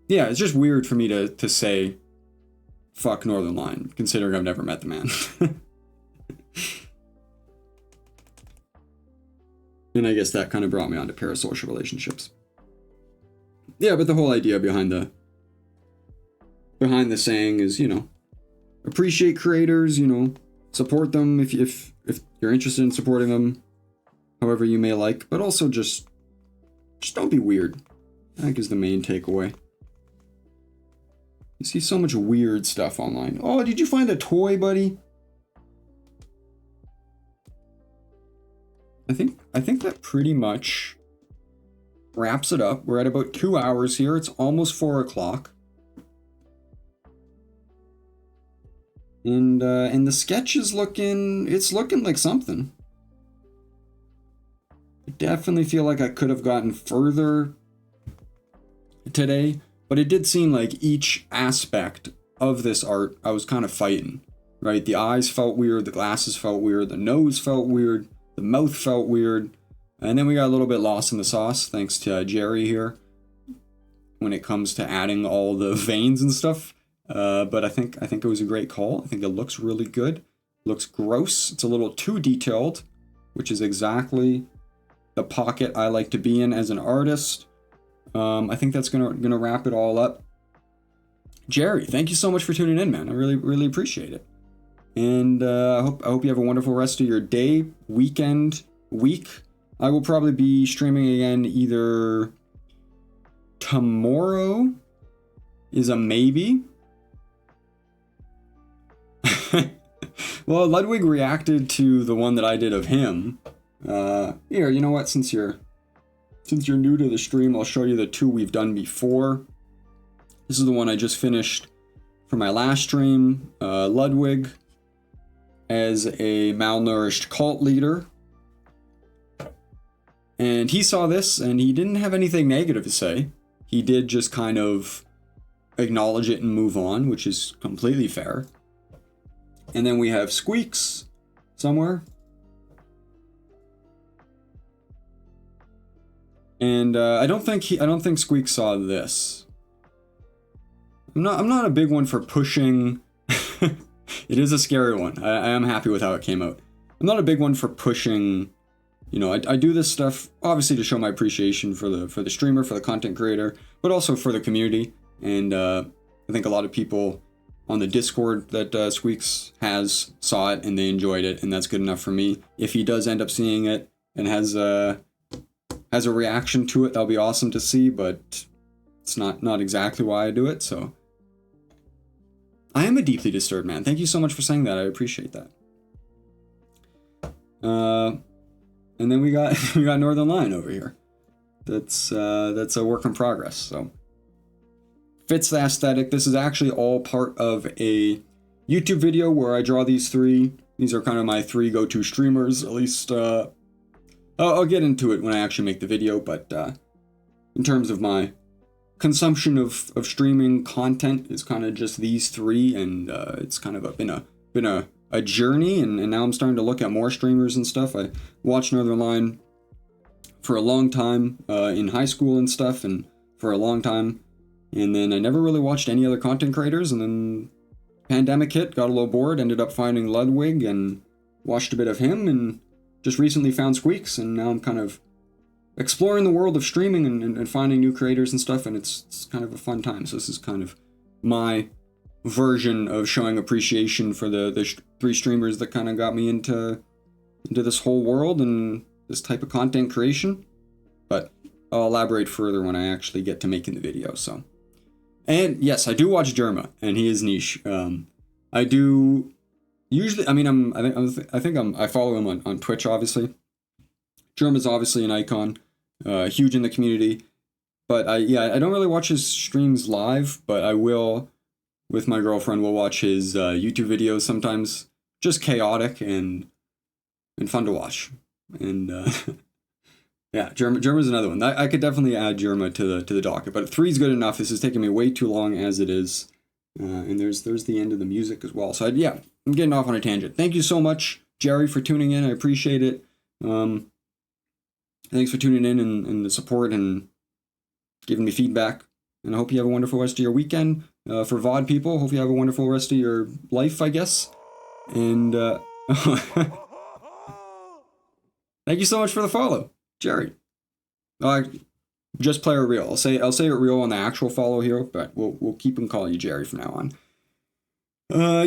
A: Yeah, it's just weird for me to say fuck Northernlion, considering I've never met the man. And I guess that kind of brought me onto parasocial relationships. Yeah, but the whole idea behind the saying is, appreciate creators, support them if you're interested in supporting them, however you may like, but also just don't be weird, I think is the main takeaway. You see so much weird stuff online. Oh, did you find a toy, buddy? I think that pretty much wraps it up. We're at about 2 hours here. It's almost 4 o'clock. And the sketch is looking like something. I definitely feel like I could have gotten further today, but it did seem like each aspect of this art I was kind of fighting, right? The eyes felt weird, the glasses felt weird, the nose felt weird, the mouth felt weird, and then we got a little bit lost in the sauce thanks to Jerry here when it comes to adding all the veins and stuff. But I think it was a great call. I think it looks really good. It looks gross. It's a little too detailed, which is exactly the pocket I like to be in as an artist. I think that's gonna wrap it all up. Jerry, thank you so much for tuning in, man. I really, really appreciate it. And I hope you have a wonderful rest of your day, weekend, week. I will probably be streaming again either tomorrow is a maybe. Well, Ludwig reacted to the one that I did of him. Here, you know what? Since you're new to the stream, I'll show you the two we've done before. This is the one I just finished for my last stream. Ludwig as a malnourished cult leader. And he saw this and he didn't have anything negative to say. He did just kind of acknowledge it and move on, which is completely fair. And then we have Squeaks somewhere. And I don't think Squeaks saw this. I'm not a big one for pushing. It is a scary one. I am happy with how it came out. I'm not a big one for pushing. I do this stuff obviously to show my appreciation for the streamer, for the content creator, but also for the community. And I think a lot of people on the Discord that Squeaks has saw it and they enjoyed it, and that's good enough for me. If he does end up seeing it and has a reaction to it, that'll be awesome to see, but it's not exactly why I do it. So I am a deeply disturbed man. Thank you so much for saying that. I appreciate that. And then we got Northernlion over here. That's a work in progress. So fits the aesthetic. This is actually all part of a YouTube video where I draw these three. These are kind of my three go-to streamers. At least I'll get into it when I actually make the video. But in terms of my consumption of streaming content, is kind of just these three, and it's kind of been a journey, and now I'm starting to look at more streamers and stuff. I watched Northernlion for a long time in high school and stuff, and for a long time, and then I never really watched any other content creators, and then pandemic hit, got a little bored, ended up finding Ludwig and watched a bit of him, and just recently found Squeaks, and now I'm kind of exploring the world of streaming and finding new creators and stuff, and it's kind of a fun time. So this is kind of my version of showing appreciation for the three streamers that kind of got me into this whole world and this type of content creation. But I'll elaborate further when I actually get to making the video. So, and yes, I do watch Jerma, and he is niche. I do usually. I mean, I follow him on Twitch, obviously. Jerma's obviously an icon, huge in the community. But I don't really watch his streams live, but I will with my girlfriend. We'll watch his YouTube videos sometimes. Just chaotic and fun to watch. And yeah, Germa's another one. I could definitely add Germa to the docket, but 3's good enough. This is taking me way too long as it is. And there's the end of the music as well. So yeah, I'm getting off on a tangent. Thank you so much, Jerry, for tuning in. I appreciate it. Thanks for tuning in and the support and giving me feedback. And I hope you have a wonderful rest of your weekend. For VOD people, hope you have a wonderful rest of your life, I guess. And thank you so much for the follow, Jerry. Just Player Real. I'll say it real on the actual follow here, but we'll keep him calling you Jerry from now on.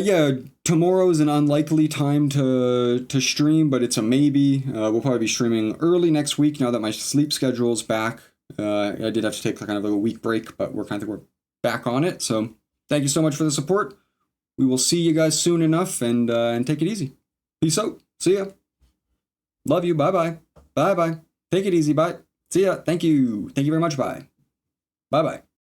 A: Yeah, tomorrow is an unlikely time to stream, but it's a maybe. We'll probably be streaming early next week now that my sleep schedule's back. I did have to take kind of like a week break, but we're back on it. So thank you so much for the support. We will see you guys soon enough, and take it easy. Peace out. See ya. Love you. Bye-bye. Bye-bye. Take it easy. Bye. See ya. Thank you. Thank you very much. Bye. Bye-bye.